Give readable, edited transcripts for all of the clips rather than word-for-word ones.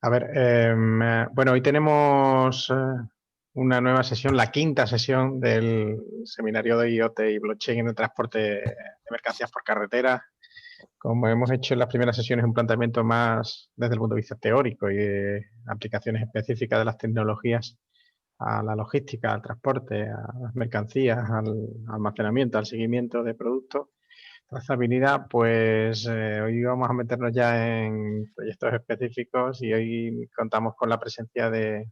A ver, bueno, hoy tenemos una nueva sesión, la quinta sesión del seminario de IoT y blockchain en el transporte de mercancías por carretera. Como hemos hecho en las primeras sesiones, un planteamiento más desde el punto de vista teórico y de aplicaciones específicas de las tecnologías a la logística, al transporte, a las mercancías, al almacenamiento, al seguimiento de productos. Trazabilidad, pues hoy vamos a meternos ya en proyectos específicos y hoy contamos con la presencia de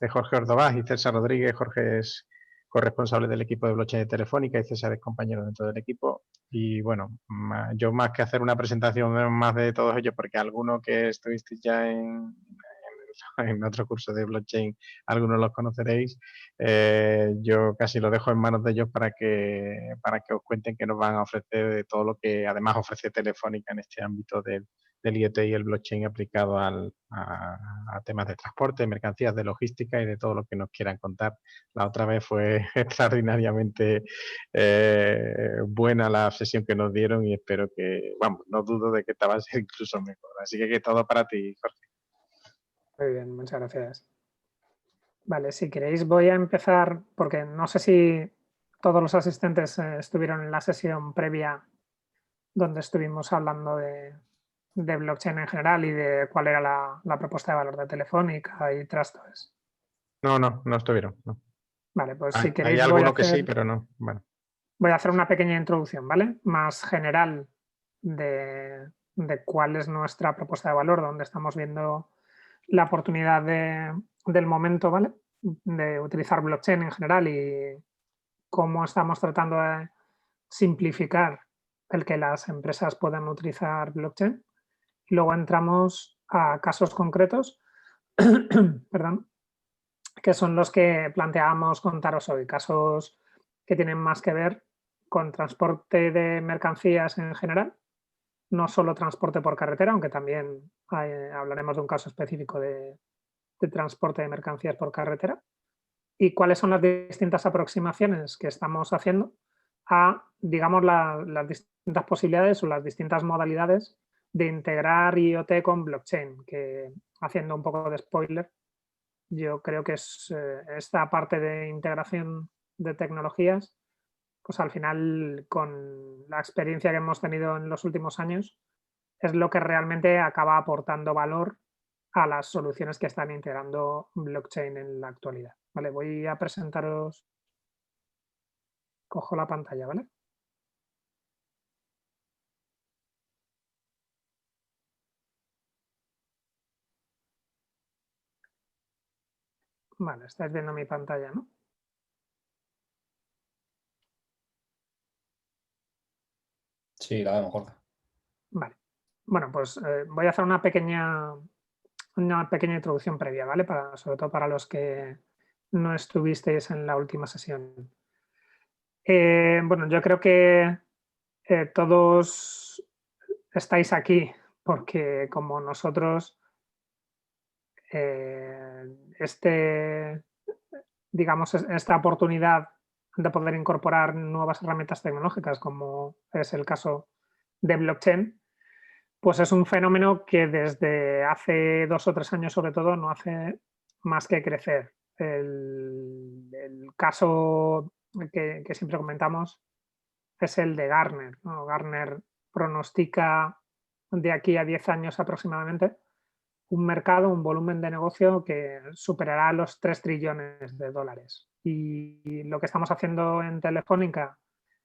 Jorge Ordovás y César Rodríguez. Jorge es corresponsable del equipo de blockchain de Telefónica y César es compañero dentro del equipo. Y bueno, yo más que hacer una presentación más de todos ellos, porque alguno que estuvisteis ya en otro curso de blockchain, algunos los conoceréis. Yo casi lo dejo en manos de ellos para que os cuenten qué nos van a ofrecer de todo lo que además ofrece Telefónica en este ámbito del IoT y el blockchain aplicado a temas de transporte, mercancías, de logística y de todo lo que nos quieran contar. La otra vez fue extraordinariamente buena la sesión que nos dieron y espero que, vamos, no dudo de que esta va a ser incluso mejor. Así que todo para ti, Jorge. Muy bien, muchas gracias. Vale, si queréis voy a empezar, porque no sé si todos los asistentes estuvieron en la sesión previa donde estuvimos hablando de blockchain en general y de cuál era la propuesta de valor de Telefónica y Trustwise. No estuvieron. No. Vale, pues si Hay queréis voy a alguno que sí, pero no. Bueno. hacer una pequeña introducción, ¿vale? Más general de cuál es nuestra propuesta de valor, dónde estamos viendo la oportunidad del momento, ¿vale? De utilizar blockchain en general y cómo estamos tratando de simplificar el que las empresas puedan utilizar blockchain. Luego entramos a casos concretos, perdón, que son los que planteábamos contaros hoy, casos que tienen más que ver con transporte de mercancías en general, no solo transporte por carretera, aunque también hablaremos de un caso específico de transporte de mercancías por carretera, y cuáles son las distintas aproximaciones que estamos haciendo a, digamos, las distintas posibilidades o las distintas modalidades de integrar IoT con blockchain, que haciendo un poco de spoiler, yo creo que es esta parte de integración de tecnologías, pues al final con la experiencia que hemos tenido en los últimos años, es lo que realmente acaba aportando valor a las soluciones que están integrando blockchain en la actualidad. Vale, voy a presentaros, cojo la pantalla, ¿vale? Vale, estáis viendo mi pantalla, ¿no? Sí, la vemos, Jorge. Vale. Bueno, pues voy a hacer una pequeña introducción previa, ¿vale? Sobre todo para los que no estuvisteis en la última sesión. Bueno, yo creo que todos estáis aquí porque como nosotros eh, este, digamos, esta oportunidad de poder incorporar nuevas herramientas tecnológicas, como es el caso de blockchain, pues es un fenómeno que desde hace 2 o 3 años, sobre todo, no hace más que crecer. El caso que siempre comentamos es el de Gartner, ¿no? Gartner pronostica de aquí a 10 años aproximadamente un mercado, un volumen de negocio que superará los 3 trillones de dólares. Y lo que estamos haciendo en Telefónica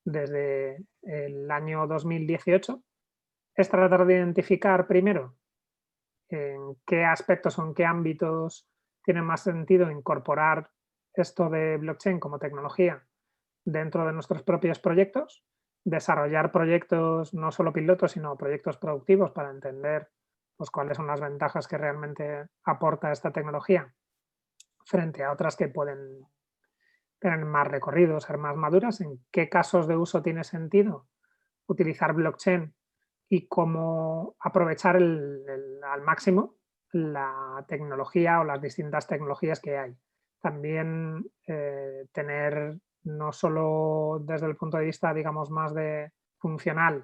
desde el año 2018 es tratar de identificar primero en qué aspectos o en qué ámbitos tiene más sentido incorporar esto de blockchain como tecnología dentro de nuestros propios proyectos, desarrollar proyectos no solo pilotos, sino proyectos productivos para entender pues, cuáles son las ventajas que realmente aporta esta tecnología frente a otras que pueden tener más recorrido, ser más maduras, en qué casos de uso tiene sentido utilizar blockchain y cómo aprovechar al máximo la tecnología o las distintas tecnologías que hay. También tener no solo desde el punto de vista, digamos, más de funcional,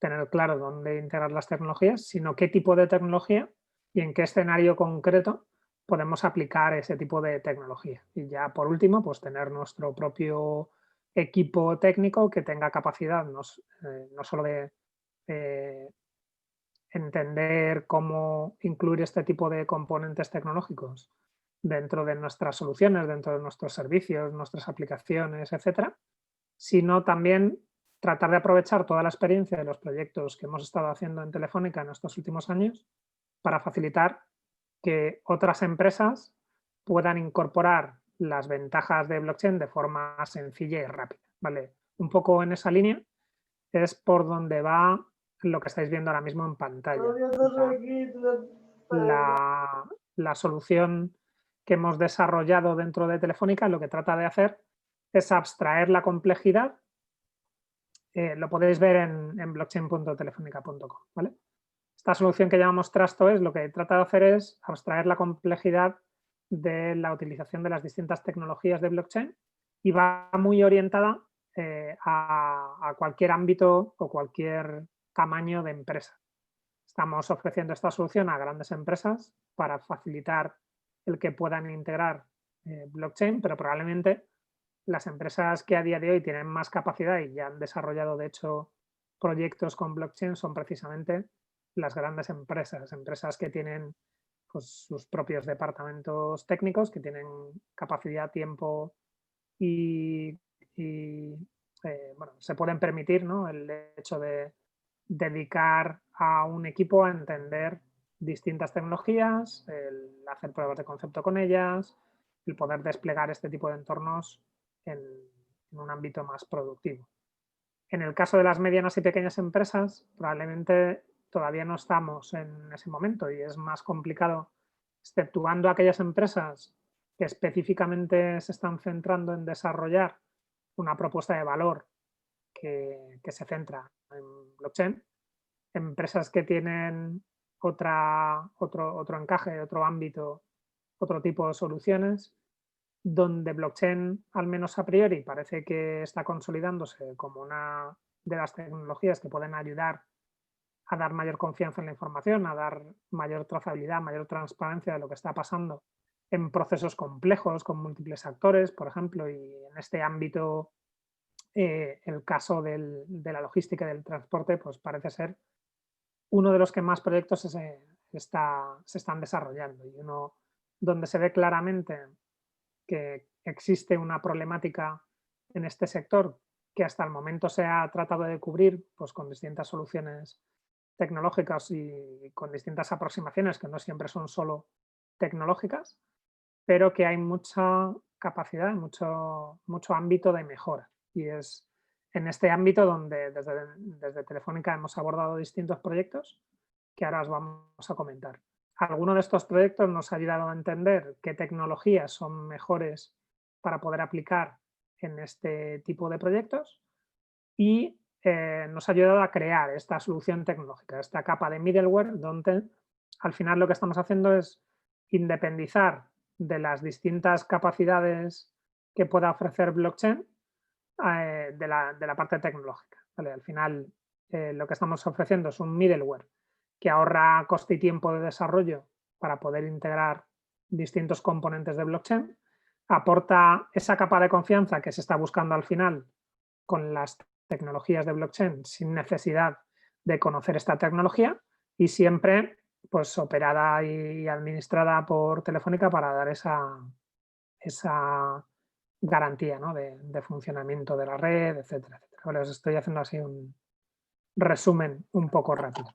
tener claro dónde integrar las tecnologías, sino qué tipo de tecnología y en qué escenario concreto podemos aplicar ese tipo de tecnología. Y ya por último, pues tener nuestro propio equipo técnico que tenga capacidad no solo de entender cómo incluir este tipo de componentes tecnológicos dentro de nuestras soluciones, dentro de nuestros servicios, nuestras aplicaciones, etcétera, sino también tratar de aprovechar toda la experiencia de los proyectos que hemos estado haciendo en Telefónica en estos últimos años para facilitar que otras empresas puedan incorporar las ventajas de blockchain de forma sencilla y rápida, ¿vale? Un poco en esa línea es por donde va lo que estáis viendo ahora mismo en pantalla. La solución que hemos desarrollado dentro de Telefónica lo que trata de hacer es abstraer la complejidad. Lo podéis ver en blockchain.telefonica.com, ¿vale? Esta solución que llamamos TrustOS lo que trata de hacer es abstraer la complejidad de la utilización de las distintas tecnologías de blockchain y va muy orientada a cualquier ámbito o cualquier tamaño de empresa. Estamos ofreciendo esta solución a grandes empresas para facilitar el que puedan integrar blockchain, pero probablemente las empresas que a día de hoy tienen más capacidad y ya han desarrollado, de hecho, proyectos con blockchain son precisamente las grandes empresas que tienen pues, sus propios departamentos técnicos, que tienen capacidad, tiempo y bueno, se pueden permitir, ¿no?, el hecho de dedicar a un equipo a entender distintas tecnologías, el hacer pruebas de concepto con ellas, el poder desplegar este tipo de entornos en un ámbito más productivo. En el caso de las medianas y pequeñas empresas, probablemente todavía no estamos en ese momento y es más complicado, exceptuando aquellas empresas que específicamente se están centrando en desarrollar una propuesta de valor que se centra en blockchain. Empresas que tienen otro encaje, otro ámbito, otro tipo de soluciones, donde blockchain, al menos a priori, parece que está consolidándose como una de las tecnologías que pueden ayudar a dar mayor confianza en la información, a dar mayor trazabilidad, mayor transparencia de lo que está pasando en procesos complejos con múltiples actores, por ejemplo, y en este ámbito el caso de la logística y del transporte pues parece ser uno de los que más proyectos se están desarrollando y uno donde se ve claramente que existe una problemática en este sector que hasta el momento se ha tratado de cubrir pues, con distintas soluciones tecnológicas y con distintas aproximaciones que no siempre son solo tecnológicas, pero que hay mucha capacidad, mucho ámbito de mejora. Y es en este ámbito donde desde Telefónica hemos abordado distintos proyectos que ahora os vamos a comentar. Alguno de estos proyectos nos ha ayudado a entender qué tecnologías son mejores para poder aplicar en este tipo de proyectos y nos ha ayudado a crear esta solución tecnológica, esta capa de middleware, donde al final lo que estamos haciendo es independizar de las distintas capacidades que pueda ofrecer blockchain de la parte tecnológica. ¿Vale? Al final lo que estamos ofreciendo es un middleware que ahorra coste y tiempo de desarrollo para poder integrar distintos componentes de blockchain, aporta esa capa de confianza que se está buscando al final con las tecnologías de blockchain sin necesidad de conocer esta tecnología y siempre pues operada y administrada por Telefónica para dar esa garantía, ¿no?, de funcionamiento de la red, etcétera, etcétera. Vale, os estoy haciendo así un resumen un poco rápido.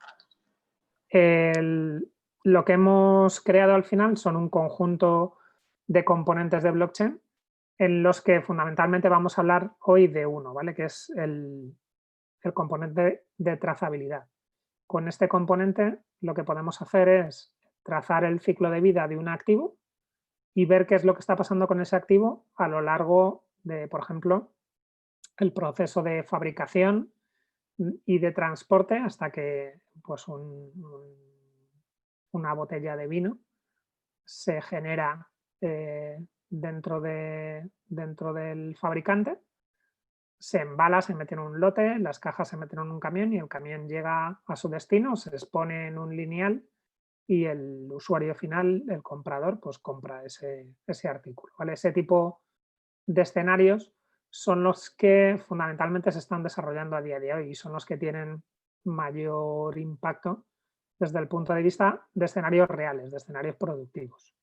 Lo que hemos creado al final son un conjunto de componentes de blockchain en los que fundamentalmente vamos a hablar hoy de uno, ¿vale?, que es el componente de trazabilidad. Con este componente lo que podemos hacer es trazar el ciclo de vida de un activo y ver qué es lo que está pasando con ese activo a lo largo de, por ejemplo, el proceso de fabricación y de transporte hasta que pues, una botella de vino se genera dentro del fabricante, se embala, se mete en un lote, las cajas se meten en un camión y el camión llega a su destino, se expone en un lineal y el usuario final, el comprador, pues compra ese artículo, ¿vale? Ese tipo de escenarios son los que fundamentalmente se están desarrollando a día de hoy y son los que tienen mayor impacto desde el punto de vista de escenarios reales, de escenarios productivos.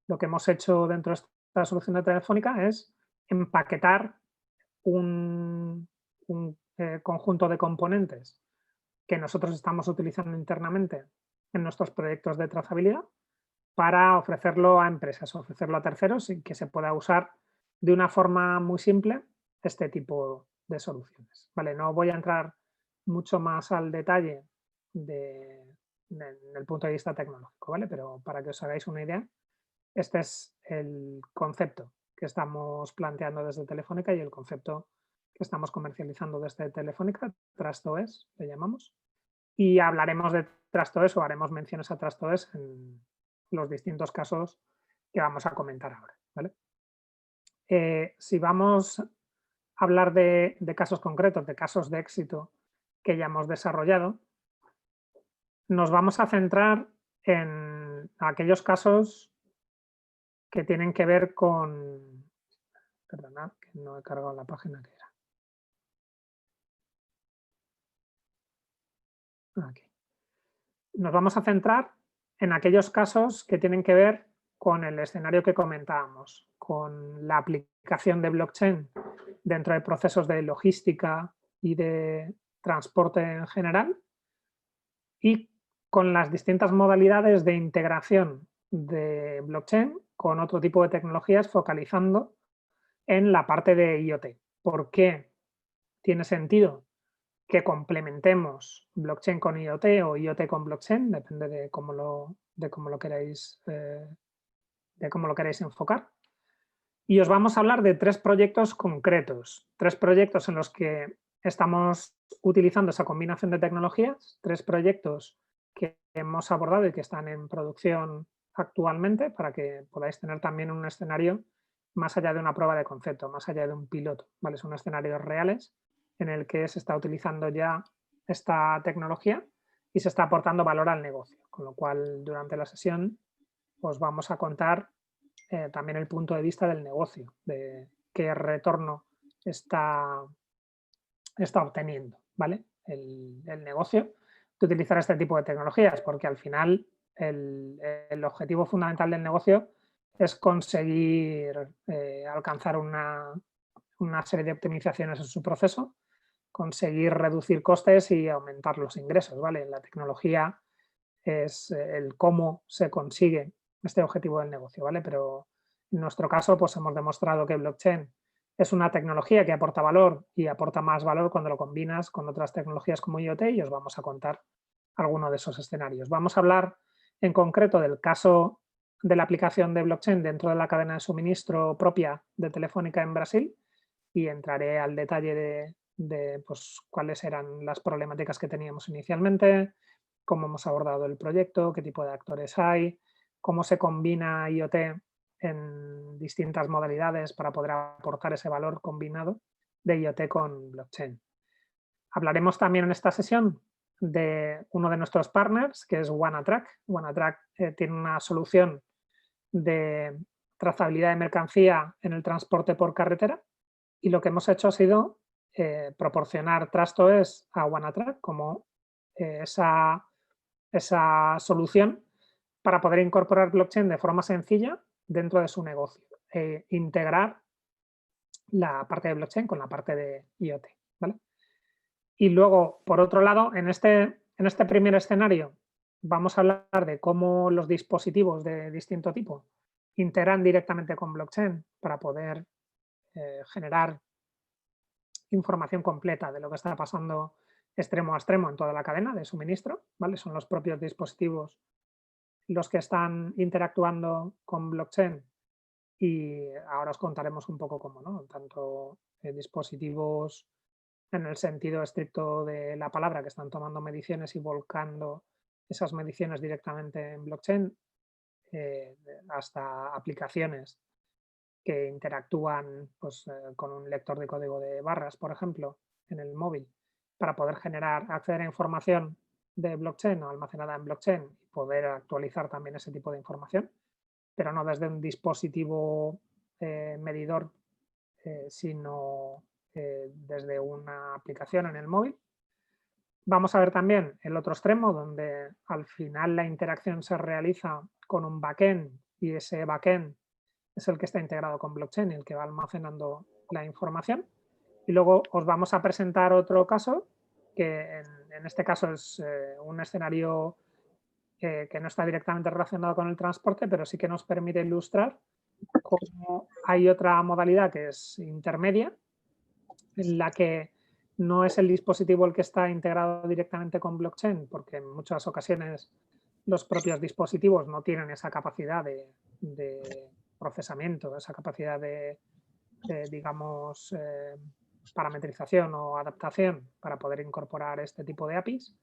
Lo que hemos hecho dentro de esta solución de Telefónica es empaquetar un conjunto de componentes que nosotros estamos utilizando internamente en nuestros proyectos de trazabilidad para ofrecerlo a empresas, ofrecerlo a terceros y que se pueda usar de una forma muy simple este tipo de soluciones. Vale, no voy a entrar mucho más al detalle en el punto de vista tecnológico, ¿vale? Pero para que os hagáis una idea, este es el concepto que estamos planteando desde Telefónica y el concepto que estamos comercializando desde Telefónica, TrustOS, le llamamos. Y hablaremos de TrustOS o haremos menciones a TrustOS en los distintos casos que vamos a comentar ahora, ¿vale? Si vamos a hablar de casos concretos, de casos de éxito que ya hemos desarrollado, nos vamos a centrar en aquellos casos que tienen que ver con... Perdonad, que no he cargado la página que era. Aquí. Nos vamos a centrar en aquellos casos que tienen que ver con el escenario que comentábamos, con la aplicación de blockchain dentro de procesos de logística y de transporte en general y con las distintas modalidades de integración de blockchain con otro tipo de tecnologías focalizando en la parte de IoT. ¿Por qué tiene sentido que complementemos blockchain con IoT o IoT con blockchain? Depende de cómo lo queráis enfocar. Y os vamos a hablar de 3 proyectos concretos, 3 proyectos en los que estamos utilizando esa combinación de tecnologías, 3 proyectos que hemos abordado y que están en producción actualmente para que podáis tener también un escenario más allá de una prueba de concepto, más allá de un piloto, ¿vale? Son escenarios reales en el que se está utilizando ya esta tecnología y se está aportando valor al negocio, con lo cual durante la sesión os vamos a contar también el punto de vista del negocio, de qué retorno está obteniendo, ¿vale? El negocio de utilizar este tipo de tecnologías, porque al final el objetivo fundamental del negocio es conseguir alcanzar una serie de optimizaciones en su proceso, conseguir reducir costes y aumentar los ingresos, ¿vale? La tecnología es el cómo se consigue este objetivo del negocio, ¿vale? Pero en nuestro caso, pues hemos demostrado que blockchain es una tecnología que aporta valor y aporta más valor cuando lo combinas con otras tecnologías como IoT y os vamos a contar alguno de esos escenarios. Vamos a hablar en concreto del caso de la aplicación de blockchain dentro de la cadena de suministro propia de Telefónica en Brasil y entraré al detalle de pues, cuáles eran las problemáticas que teníamos inicialmente, cómo hemos abordado el proyecto, qué tipo de actores hay, cómo se combina IoT en distintas modalidades para poder aportar ese valor combinado de IoT con blockchain. Hablaremos también en esta sesión de uno de nuestros partners, que es OneAtrack. OneAtrack tiene una solución de trazabilidad de mercancía en el transporte por carretera y lo que hemos hecho ha sido proporcionar TrustOS a OneAtrack como esa solución para poder incorporar blockchain de forma sencilla dentro de su negocio e integrar la parte de blockchain con la parte de IoT, ¿vale? Y luego, por otro lado, en este primer escenario vamos a hablar de cómo los dispositivos de distinto tipo integran directamente con blockchain para poder generar información completa de lo que está pasando extremo a extremo en toda la cadena de suministro, ¿vale? Son los propios dispositivos los que están interactuando con blockchain y ahora os contaremos un poco cómo, ¿no? Tanto dispositivos en el sentido estricto de la palabra que están tomando mediciones y volcando esas mediciones directamente en blockchain, hasta aplicaciones que interactúan pues, con un lector de código de barras, por ejemplo, en el móvil, para poder acceder a información de blockchain o almacenada en blockchain y poder actualizar también ese tipo de información, pero no desde un dispositivo medidor, sino desde una aplicación en el móvil. Vamos a ver también el otro extremo, donde al final la interacción se realiza con un backend y ese backend es el que está integrado con blockchain y el que va almacenando la información. Y luego os vamos a presentar otro caso, que en este caso es un escenario que no está directamente relacionado con el transporte, pero sí que nos permite ilustrar cómo hay otra modalidad que es intermedia, en la que no es el dispositivo el que está integrado directamente con blockchain, porque en muchas ocasiones los propios dispositivos no tienen esa capacidad de procesamiento, esa capacidad de digamos, parametrización o adaptación para poder incorporar este tipo de APIs.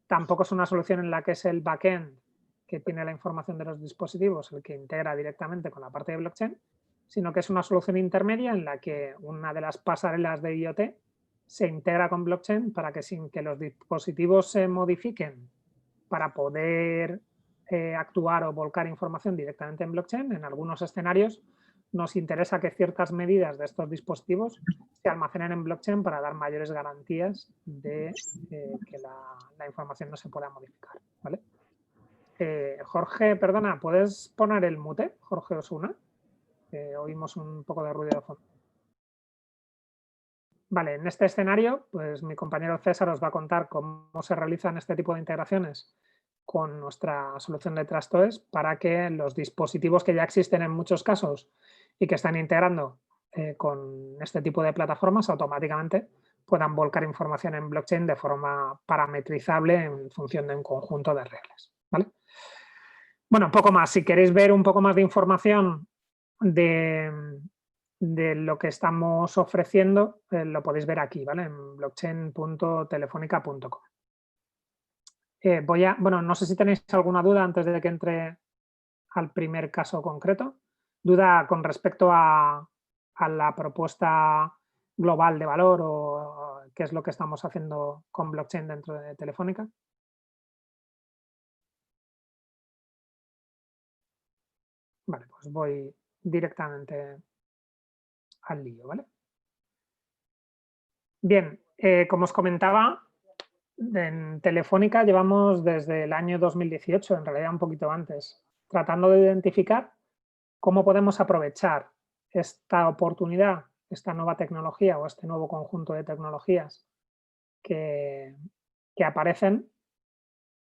Tampoco es una solución en la que es el backend que tiene la información de los dispositivos el que integra directamente con la parte de blockchain, sino que es una solución intermedia en la que una de las pasarelas de IoT se integra con blockchain para que sin que los dispositivos se modifiquen para poder actuar o volcar información directamente en blockchain, en algunos escenarios nos interesa que ciertas medidas de estos dispositivos se almacenen en blockchain para dar mayores garantías de que la información no se pueda modificar, ¿vale? Jorge, perdona, ¿puedes poner el mute, Jorge Osuna? Oímos un poco de ruido de fondo. Vale, en este escenario, pues mi compañero César os va a contar cómo se realizan este tipo de integraciones con nuestra solución de TrustOS para que los dispositivos que ya existen en muchos casos y que están integrando con este tipo de plataformas automáticamente puedan volcar información en blockchain de forma parametrizable en función de un conjunto de reglas, ¿vale? Bueno, poco más. Si queréis ver un poco más de información de lo que estamos ofreciendo, lo podéis ver aquí, ¿vale? En blockchain.telefonica.com. Bueno, no sé si tenéis alguna duda antes de que entre al primer caso concreto. Duda con respecto a la propuesta global de valor o qué es lo que estamos haciendo con blockchain dentro de Telefónica. Vale, pues voy directamente al lío, ¿vale? Bien, como os comentaba, en Telefónica llevamos desde el año 2018, en realidad un poquito antes, tratando de identificar cómo podemos aprovechar esta oportunidad, esta nueva tecnología o este nuevo conjunto de tecnologías que aparecen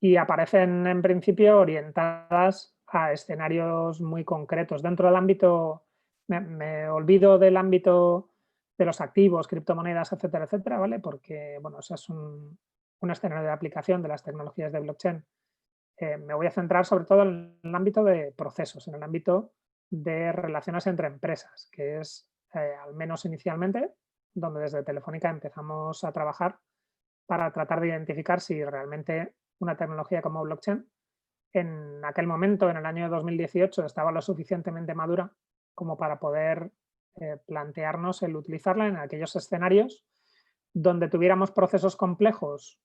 y aparecen en principio orientadas a escenarios muy concretos. Dentro del ámbito, me olvido del ámbito de los activos, criptomonedas, etcétera, etcétera, ¿vale? Porque, bueno, eso es un escenario de aplicación de las tecnologías de blockchain. Me voy a centrar sobre todo en el ámbito de procesos, en el ámbito de relaciones entre empresas, que es, al menos inicialmente, donde desde Telefónica empezamos a trabajar para tratar de identificar si realmente una tecnología como blockchain en aquel momento, en el año 2018, estaba lo suficientemente madura como para poder plantearnos el utilizarla en aquellos escenarios donde tuviéramos procesos complejos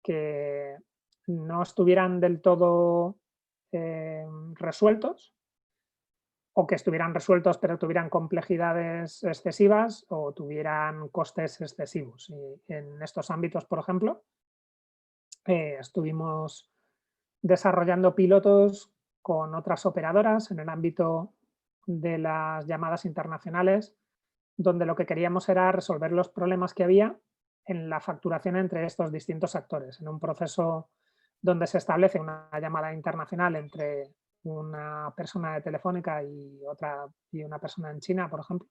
que no estuvieran del todo resueltos o que estuvieran resueltos pero tuvieran complejidades excesivas o tuvieran costes excesivos. Y en estos ámbitos, por ejemplo, estuvimos desarrollando pilotos con otras operadoras en el ámbito de las llamadas internacionales, donde lo que queríamos era resolver los problemas que había en la facturación entre estos distintos actores, en un proceso donde se establece una llamada internacional entre una persona de Telefónica y una persona en China, por ejemplo,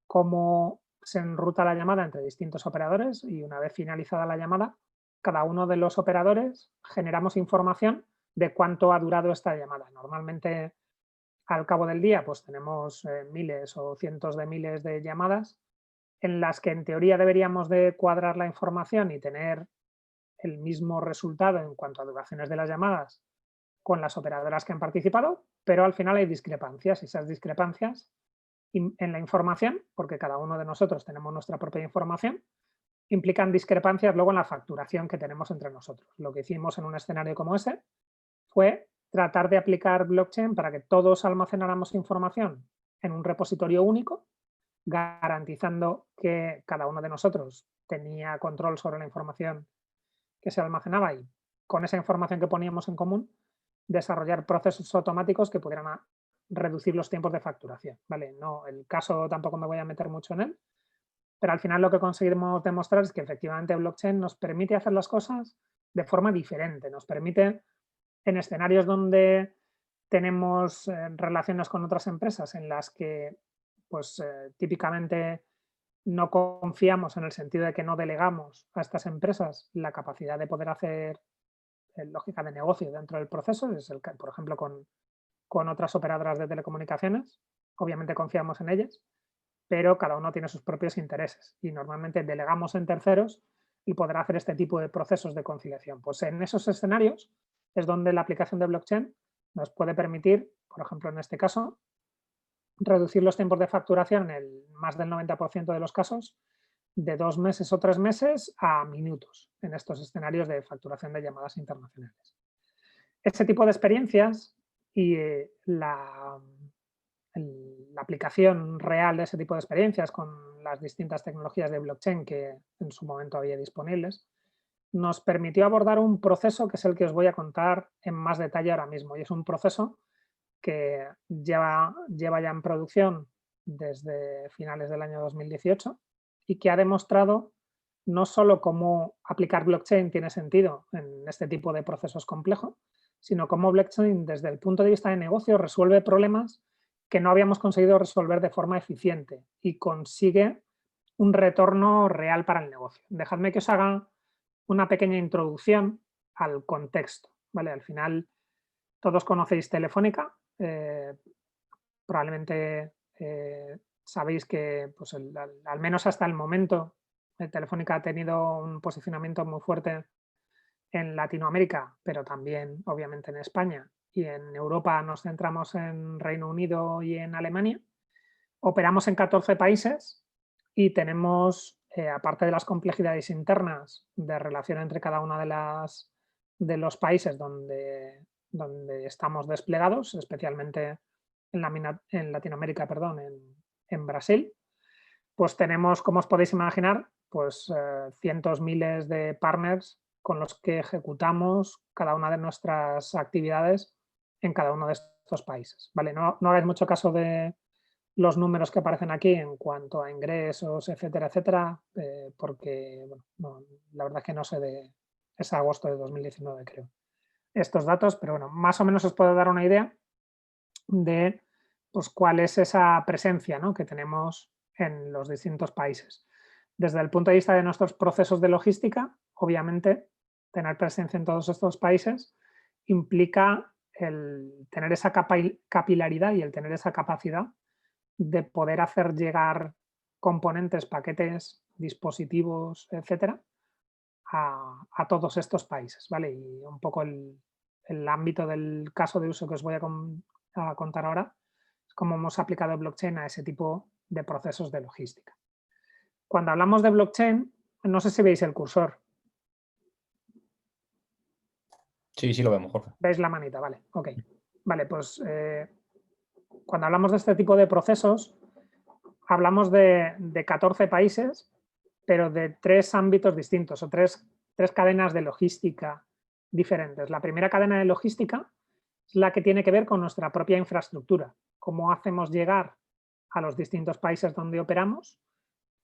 cómo se enruta la llamada entre distintos operadores y una vez finalizada la llamada, cada uno de los operadores generamos información de cuánto ha durado esta llamada. Normalmente, al cabo del día, pues tenemos miles o cientos de miles de llamadas en las que en teoría deberíamos de cuadrar la información y tener el mismo resultado en cuanto a duraciones de las llamadas con las operadoras que han participado, pero al final hay discrepancias y esas discrepancias en la información, porque cada uno de nosotros tenemos nuestra propia información, implican discrepancias luego en la facturación que tenemos entre nosotros. Lo que hicimos en un escenario como ese fue tratar de aplicar blockchain para que todos almacenáramos información en un repositorio único, garantizando que cada uno de nosotros tenía control sobre la información que se almacenaba y con esa información que poníamos en común, desarrollar procesos automáticos que pudieran reducir los tiempos de facturación. ¿Vale? No, el caso tampoco me voy a meter mucho en él, pero al final lo que conseguimos demostrar es que efectivamente blockchain nos permite hacer las cosas de forma diferente, nos permite en escenarios donde tenemos relaciones con otras empresas en las que pues típicamente no confiamos en el sentido de que no delegamos a estas empresas la capacidad de poder hacer lógica de negocio dentro del proceso, es por ejemplo con otras operadoras de telecomunicaciones, obviamente confiamos en ellas, pero cada uno tiene sus propios intereses y normalmente delegamos en terceros y poder hacer este tipo de procesos de conciliación. Pues en esos escenarios es donde la aplicación de blockchain nos puede permitir, por ejemplo, en este caso, reducir los tiempos de facturación en más del 90% de los casos de 2 meses o 3 meses a minutos en estos escenarios de facturación de llamadas internacionales. Ese tipo de experiencias y la aplicación real de ese tipo de experiencias con las distintas tecnologías de blockchain que en su momento había disponibles, nos permitió abordar un proceso que es el que os voy a contar en más detalle ahora mismo. Y es un proceso que lleva ya en producción desde finales del año 2018 y que ha demostrado no solo cómo aplicar blockchain tiene sentido en este tipo de procesos complejos, sino cómo blockchain desde el punto de vista de negocio resuelve problemas que no habíamos conseguido resolver de forma eficiente y consigue un retorno real para el negocio. Dejadme que os haga una pequeña introducción al contexto. ¿Vale? Al final, todos conocéis Telefónica. Probablemente sabéis que, pues, al menos hasta el momento, Telefónica ha tenido un posicionamiento muy fuerte en Latinoamérica, pero también, obviamente, en España. Y en Europa nos centramos en Reino Unido y en Alemania. Operamos en 14 países y tenemos, aparte de las complejidades internas de relación entre cada una de los países donde estamos desplegados, especialmente en Latinoamérica, perdón, en Brasil, pues tenemos, como os podéis imaginar, pues cientos, miles de partners con los que ejecutamos cada una de nuestras actividades en cada uno de estos países. ¿Vale? No hagáis mucho caso de los números que aparecen aquí en cuanto a ingresos, etcétera, etcétera, porque bueno, la verdad es que no sé es agosto de 2019, creo, estos datos, pero bueno, más o menos os puedo dar una idea de pues, cuál es esa presencia, ¿no?, que tenemos en los distintos países. Desde el punto de vista de nuestros procesos de logística, obviamente, tener presencia en todos estos países implica el tener esa capilaridad y el tener esa capacidad de poder hacer llegar componentes, paquetes, dispositivos, etcétera, a todos estos países, ¿vale? Y un poco el ámbito del caso de uso que os voy a contar ahora es cómo hemos aplicado blockchain a ese tipo de procesos de logística. Cuando hablamos de blockchain, no sé si veis el cursor. Sí, sí lo vemos, Jorge. ¿Veis la manita? Vale, ok. Vale, pues cuando hablamos de este tipo de procesos, hablamos de 14 países, pero de 3 ámbitos distintos o tres cadenas de logística diferentes. La primera cadena de logística es la que tiene que ver con nuestra propia infraestructura, cómo hacemos llegar a los distintos países donde operamos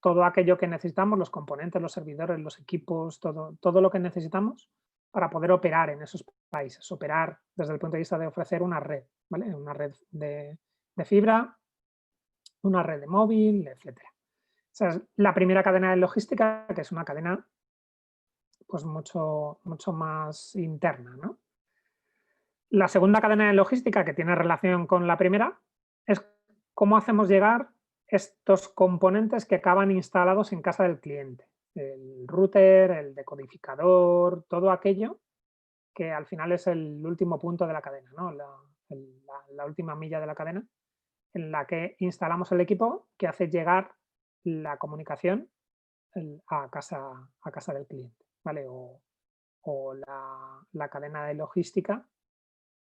todo aquello que necesitamos, los componentes, los servidores, los equipos, todo lo que necesitamos para poder operar en esos países. Operar desde el punto de vista de ofrecer una red, ¿vale? Una red de fibra, una red de móvil, etcétera. Esa es la primera cadena de logística, que es una cadena pues mucho más interna, ¿no? La segunda cadena de logística, que tiene relación con la primera, es cómo hacemos llegar estos componentes que acaban instalados en casa del cliente. El router, el decodificador, todo aquello que al final es el último punto de la cadena, ¿no? La última milla de la cadena en la que instalamos el equipo que hace llegar la comunicación a casa del cliente, ¿vale? O la cadena de logística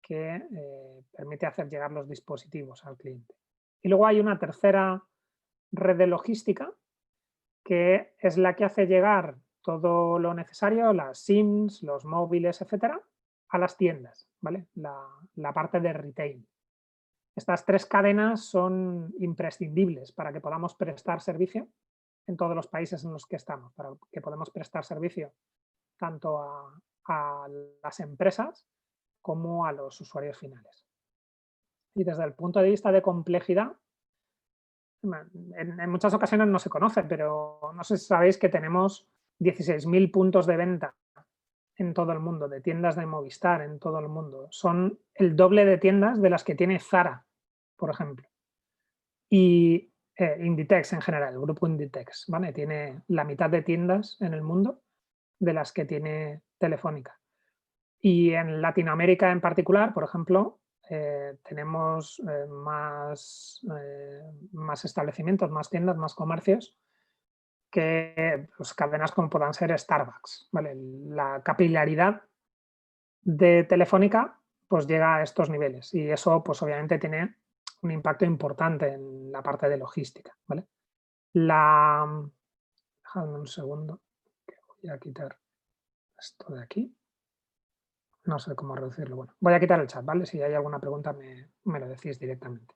que permite hacer llegar los dispositivos al cliente. Y luego hay una tercera red de logística que es la que hace llegar todo lo necesario, las SIMs, los móviles, etcétera, a las tiendas, ¿vale? La parte de retail. Estas tres cadenas son imprescindibles para que podamos prestar servicio en todos los países en los que estamos, para que podamos prestar servicio tanto a las empresas como a los usuarios finales. Y desde el punto de vista de complejidad, en muchas ocasiones no se conoce, pero no sé si sabéis que tenemos 16.000 puntos de venta en todo el mundo, de tiendas de Movistar en todo el mundo. Son el doble de tiendas de las que tiene Zara, por ejemplo. Y Inditex en general, el grupo Inditex, ¿vale? Tiene la mitad de tiendas en el mundo de las que tiene Telefónica. Y en Latinoamérica en particular, por ejemplo, tenemos más establecimientos, más tiendas, más comercios que pues, cadenas como puedan ser Starbucks, ¿vale? La capilaridad de Telefónica pues llega a estos niveles y eso pues obviamente tiene un impacto importante en la parte de logística, ¿vale? Dejadme un segundo, que voy a quitar esto de aquí. No sé cómo reducirlo. Bueno, voy a quitar el chat, ¿vale? Si hay alguna pregunta me lo decís directamente.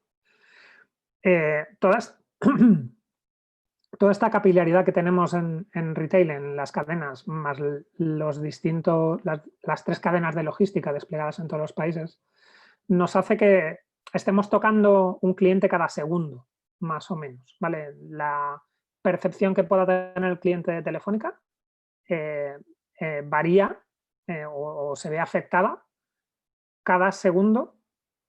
Toda esta capilaridad que tenemos en retail, en las cadenas, más las tres cadenas de logística desplegadas en todos los países, nos hace que estemos tocando un cliente cada segundo, más o menos, ¿vale? La percepción que pueda tener el cliente de Telefónica varía o se ve afectada cada segundo,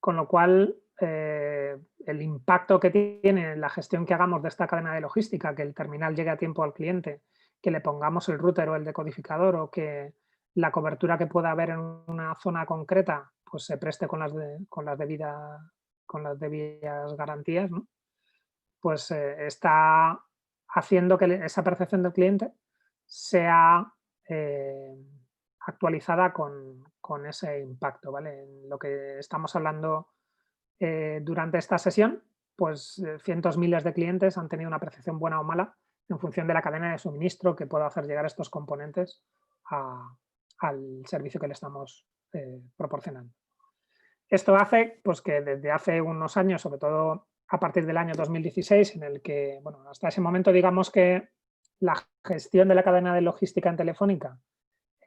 con lo cual el impacto que tiene la gestión que hagamos de esta cadena de logística, que el terminal llegue a tiempo al cliente, que le pongamos el router o el decodificador o que la cobertura que pueda haber en una zona concreta pues se preste con las debidas garantías, ¿no? Pues está haciendo que esa percepción del cliente sea actualizada con ese impacto, ¿vale? En lo que estamos hablando durante esta sesión, pues cientos miles de clientes han tenido una percepción buena o mala en función de la cadena de suministro que pueda hacer llegar estos componentes al servicio que le estamos proporcionando. Esto hace pues, que desde hace unos años, sobre todo a partir del año 2016, en el que, bueno, hasta ese momento digamos que la gestión de la cadena de logística en Telefónica,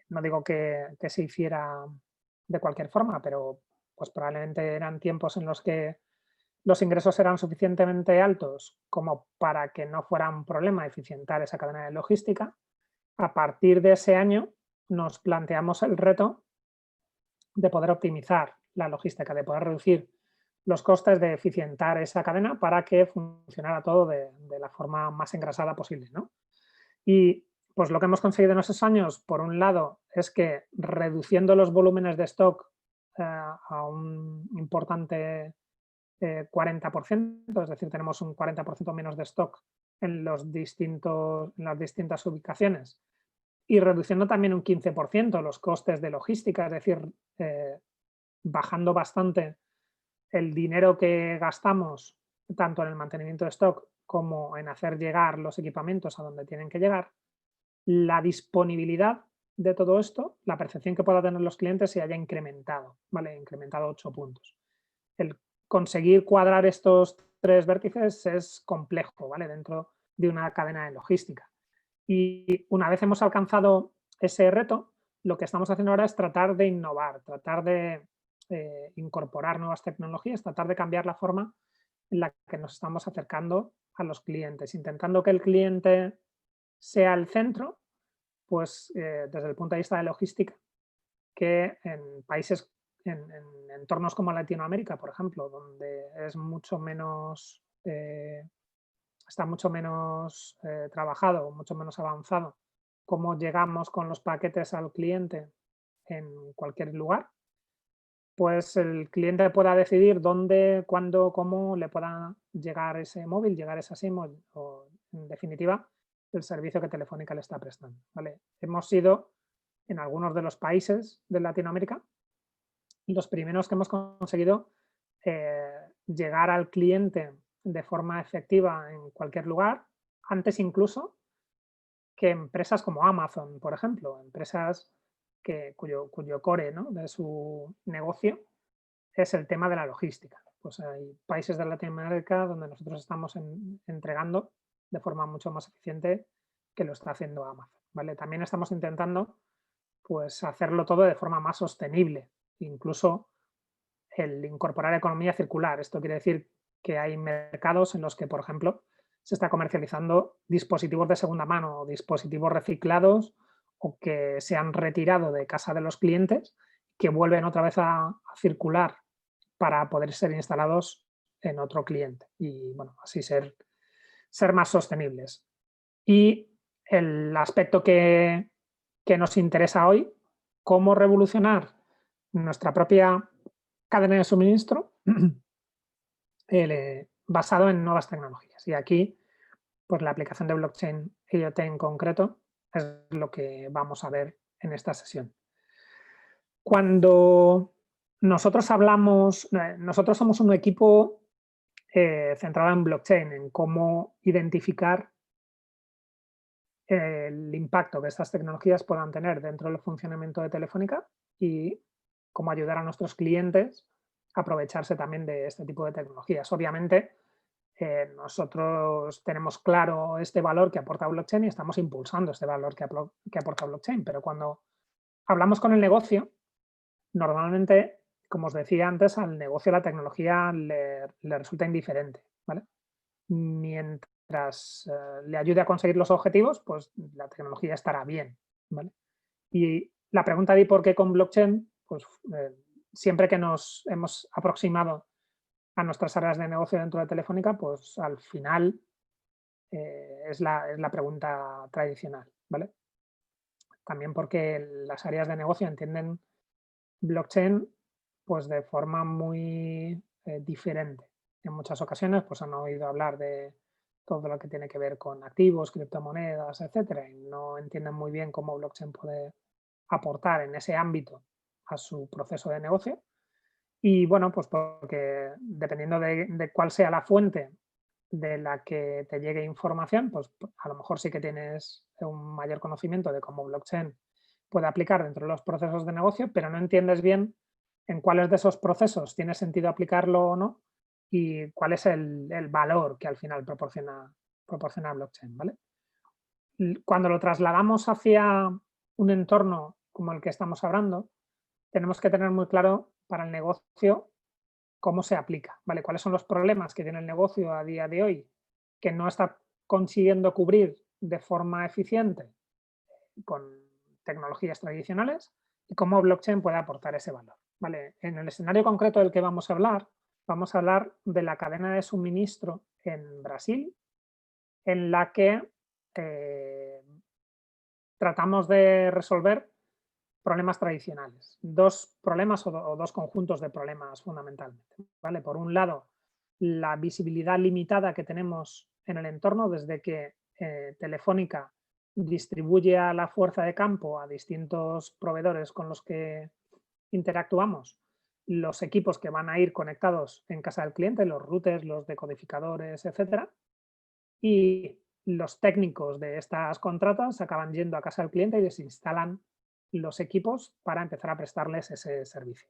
no digo que se hiciera de cualquier forma, pero pues probablemente eran tiempos en los que los ingresos eran suficientemente altos como para que no fuera un problema eficientar esa cadena de logística. A partir de ese año nos planteamos el reto de poder optimizar la logística, de poder reducir los costes, de eficientar esa cadena para que funcionara todo de la forma más engrasada posible, ¿no? Y pues lo que hemos conseguido en esos años, por un lado, es que reduciendo los volúmenes de stock a un importante 40%, es decir, tenemos un 40% menos de stock en las distintas ubicaciones y reduciendo también un 15% los costes de logística, es decir, bajando bastante el dinero que gastamos tanto en el mantenimiento de stock como en hacer llegar los equipamientos a donde tienen que llegar, la disponibilidad de todo esto, la percepción que puedan tener los clientes se haya incrementado, ¿vale? Incrementado 8 puntos. El conseguir cuadrar estos tres vértices es complejo, ¿vale? Dentro de una cadena de logística. Y una vez hemos alcanzado ese reto, lo que estamos haciendo ahora es tratar de innovar, tratar de incorporar nuevas tecnologías, tratar de cambiar la forma en la que nos estamos acercando a los clientes, intentando que el cliente sea el centro, pues desde el punto de vista de logística, que en países, en entornos como Latinoamérica, por ejemplo, donde es mucho menos, está mucho menos trabajado, mucho menos avanzado, cómo llegamos con los paquetes al cliente en cualquier lugar, pues el cliente pueda decidir dónde, cuándo, cómo le pueda llegar ese móvil, llegar esa SIM o en definitiva, el servicio que Telefónica le está prestando, ¿vale? Hemos sido, en algunos de los países de Latinoamérica, los primeros que hemos conseguido llegar al cliente de forma efectiva en cualquier lugar, antes incluso que empresas como Amazon, por ejemplo, empresas cuyo core, ¿no?, de su negocio es el tema de la logística. Pues hay países de Latinoamérica donde nosotros estamos entregando de forma mucho más eficiente que lo está haciendo Amazon, ¿vale? También estamos intentando, pues, hacerlo todo de forma más sostenible, incluso el incorporar economía circular. Esto quiere decir que hay mercados en los que, por ejemplo, se está comercializando dispositivos de segunda mano o dispositivos reciclados o que se han retirado de casa de los clientes, que vuelven otra vez a circular para poder ser instalados en otro cliente y, bueno, así ser más sostenibles. Y el aspecto que nos interesa hoy, cómo revolucionar nuestra propia cadena de suministro basado en nuevas tecnologías. Y aquí, pues la aplicación de blockchain IoT en concreto es lo que vamos a ver en esta sesión. Cuando nosotros hablamos, nosotros somos un equipo centrado en blockchain, en cómo identificar el impacto que estas tecnologías puedan tener dentro del funcionamiento de Telefónica y cómo ayudar a nuestros clientes a aprovecharse también de este tipo de tecnologías. Obviamente, nosotros tenemos claro este valor que aporta blockchain y estamos impulsando este valor que aporta blockchain, pero cuando hablamos con el negocio, normalmente, como os decía antes, al negocio la tecnología le resulta indiferente, ¿vale? Mientras le ayude a conseguir los objetivos, pues la tecnología estará bien, ¿vale? Y la pregunta de por qué con blockchain, pues siempre que nos hemos aproximado a nuestras áreas de negocio dentro de Telefónica, pues al final es la pregunta tradicional, ¿vale? También porque las áreas de negocio entienden blockchain pues de forma muy diferente. En muchas ocasiones pues han oído hablar de todo lo que tiene que ver con activos, criptomonedas, etcétera, y no entienden muy bien cómo blockchain puede aportar en ese ámbito a su proceso de negocio. Y bueno, pues porque dependiendo de cuál sea la fuente de la que te llegue información, pues a lo mejor sí que tienes un mayor conocimiento de cómo blockchain puede aplicar dentro de los procesos de negocio, pero no entiendes bien en cuáles de esos procesos tiene sentido aplicarlo o no y cuál es el valor que al final proporciona blockchain, ¿vale? Cuando lo trasladamos hacia un entorno como el que estamos hablando, tenemos que tener muy claro para el negocio cómo se aplica, ¿vale? ¿Cuáles son los problemas que tiene el negocio a día de hoy que no está consiguiendo cubrir de forma eficiente con tecnologías tradicionales y cómo blockchain puede aportar ese valor, ¿vale? En el escenario concreto del que vamos a hablar de la cadena de suministro en Brasil, en la que tratamos de resolver problemas tradicionales. Dos problemas o dos conjuntos de problemas fundamentalmente, ¿vale? Por un lado, la visibilidad limitada que tenemos en el entorno desde que Telefónica distribuye a la fuerza de campo a distintos proveedores con los que interactuamos los equipos que van a ir conectados en casa del cliente, los routers, los decodificadores, etcétera, y los técnicos de estas contratas acaban yendo a casa del cliente y desinstalan los equipos para empezar a prestarles ese servicio.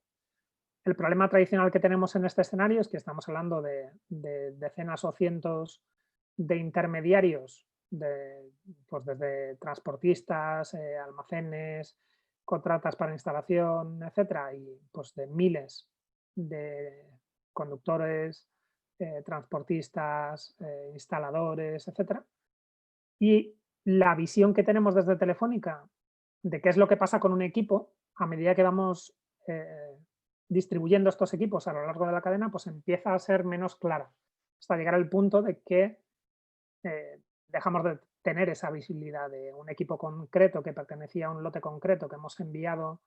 El problema tradicional que tenemos en este escenario es que estamos hablando de decenas o cientos de intermediarios, pues desde transportistas, almacenes, contratas para instalación, etcétera, y pues de miles de conductores, transportistas, instaladores, etcétera. Y la visión que tenemos desde Telefónica de qué es lo que pasa con un equipo a medida que vamos distribuyendo estos equipos a lo largo de la cadena, pues empieza a ser menos clara, hasta llegar al punto de que dejamos de tener esa visibilidad de un equipo concreto que pertenecía a un lote concreto que hemos enviado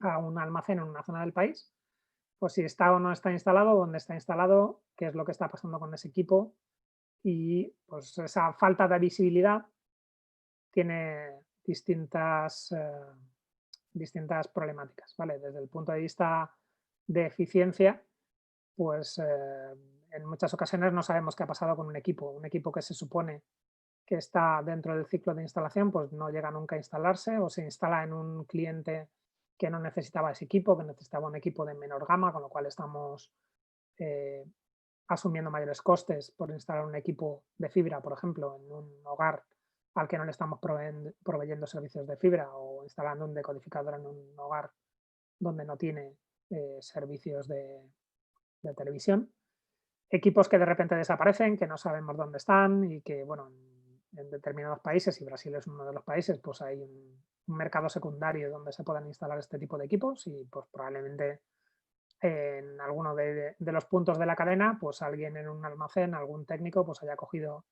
a un almacén en una zona del país, pues si está o no está instalado, dónde está instalado, qué es lo que está pasando con ese equipo, y pues esa falta de visibilidad tiene distintas problemáticas, ¿vale? Desde el punto de vista de eficiencia, pues en muchas ocasiones no sabemos qué ha pasado con un equipo que se supone que está dentro del ciclo de instalación, pues no llega nunca a instalarse o se instala en un cliente que no necesitaba ese equipo, que necesitaba un equipo de menor gama, con lo cual estamos eh, asumiendo mayores costes por instalar un equipo de fibra, por ejemplo, en un hogar al que no le estamos proveyendo servicios de fibra, o instalando un decodificador en un hogar donde no tiene servicios de televisión. Equipos que de repente desaparecen, que no sabemos dónde están y que, bueno, en determinados países, y Brasil es uno de los países, pues hay un mercado secundario donde se puedan instalar este tipo de equipos y pues probablemente en alguno de los puntos de la cadena, pues alguien en un almacén, algún técnico, pues haya cogido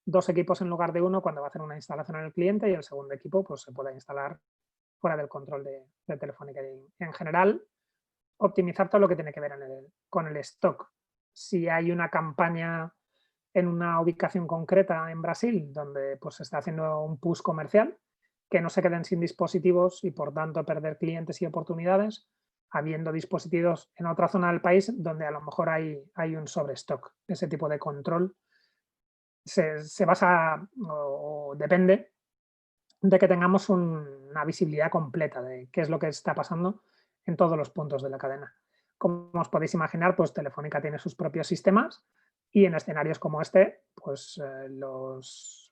2 equipos en lugar de uno cuando va a hacer una instalación en el cliente, y el segundo equipo pues se pueda instalar fuera del control de Telefónica. Y en general, optimizar todo lo que tiene que ver con el stock. Si hay una campaña en una ubicación concreta en Brasil donde pues se está haciendo un push comercial, que no se queden sin dispositivos y por tanto perder clientes y oportunidades, habiendo dispositivos en otra zona del país donde a lo mejor hay un sobrestock. Ese tipo de control se basa o depende de que tengamos una visibilidad completa de qué es lo que está pasando en todos los puntos de la cadena. Como os podéis imaginar, pues Telefónica tiene sus propios sistemas y en escenarios como este, pues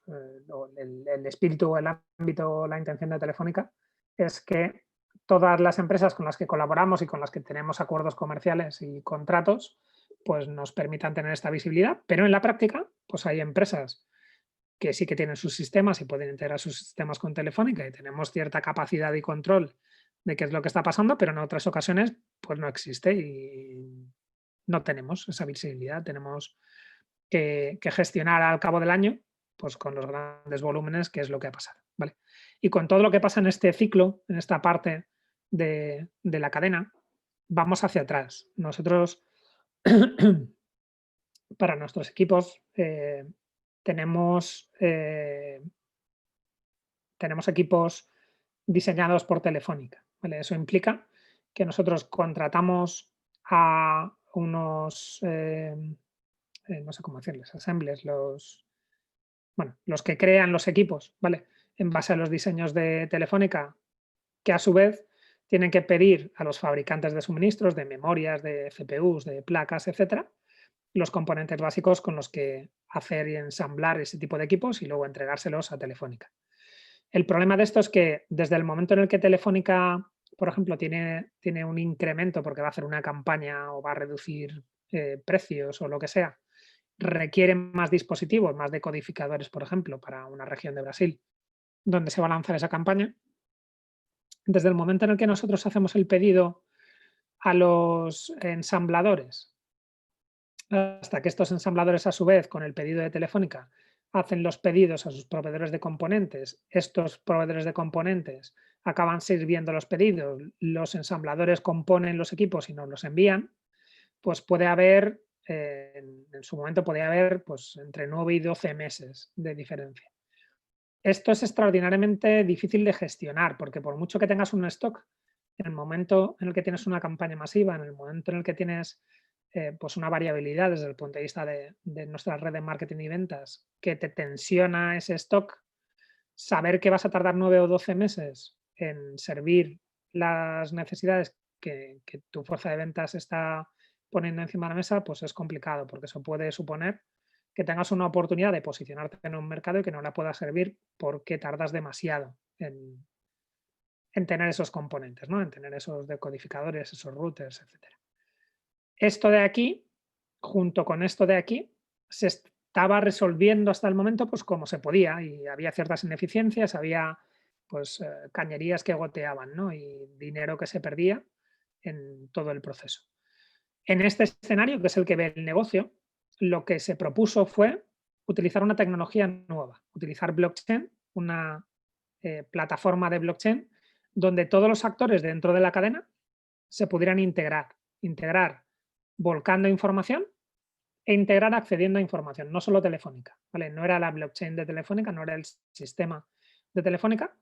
el espíritu, el ámbito, la intención de Telefónica es que todas las empresas con las que colaboramos y con las que tenemos acuerdos comerciales y contratos, pues nos permitan tener esta visibilidad, pero en la práctica, pues hay empresas que sí que tienen sus sistemas y pueden integrar sus sistemas con Telefónica y tenemos cierta capacidad y control de qué es lo que está pasando, pero en otras ocasiones pues no existe y no tenemos esa visibilidad. Tenemos que gestionar al cabo del año pues con los grandes volúmenes qué es lo que ha pasado, ¿vale? Y con todo lo que pasa en este ciclo, en esta parte de la cadena, vamos hacia atrás. Nosotros, para nuestros equipos, tenemos equipos diseñados por Telefónica, ¿vale? Eso implica que nosotros contratamos a unos, no sé cómo decirles, assemblers, los que crean los equipos, ¿vale? En base a los diseños de Telefónica, que a su vez tienen que pedir a los fabricantes de suministros, de memorias, de CPUs, de placas, etcétera, los componentes básicos con los que hacer y ensamblar ese tipo de equipos y luego entregárselos a Telefónica. El problema de esto es que desde el momento en el que Telefónica, por ejemplo, tiene un incremento porque va a hacer una campaña o va a reducir precios o lo que sea, requieren más dispositivos, más decodificadores, por ejemplo, para una región de Brasil, donde se va a lanzar esa campaña. Desde el momento en el que nosotros hacemos el pedido a los ensambladores, hasta que estos ensambladores, a su vez, con el pedido de Telefónica, hacen los pedidos a sus proveedores de componentes, estos proveedores de componentes acaban sirviendo los pedidos, los ensambladores componen los equipos y nos los envían, pues puede haber, en su momento puede haber pues, entre 9 y 12 meses de diferencia. Esto es extraordinariamente difícil de gestionar, porque por mucho que tengas un stock, en el momento en el que tienes una campaña masiva, en el momento en el que tienes pues una variabilidad desde el punto de vista de nuestra red de marketing y ventas, que te tensiona ese stock, saber que vas a tardar 9 o 12 meses en servir las necesidades que tu fuerza de ventas está poniendo encima de la mesa, pues es complicado, porque eso puede suponer que tengas una oportunidad de posicionarte en un mercado y que no la puedas servir porque tardas demasiado en tener esos componentes, ¿no? En tener esos decodificadores, esos routers, etc. Esto de aquí, junto con esto de aquí, se estaba resolviendo hasta el momento pues como se podía y había ciertas ineficiencias, había pues cañerías que goteaban, ¿no? Y dinero que se perdía en todo el proceso. En este escenario, que es el que ve el negocio, lo que se propuso fue utilizar una tecnología nueva, utilizar blockchain, una plataforma de blockchain, donde todos los actores dentro de la cadena se pudieran integrar volcando información e integrar accediendo a información, no solo telefónica, ¿vale? No era la blockchain de Telefónica, no era el sistema de Telefónica,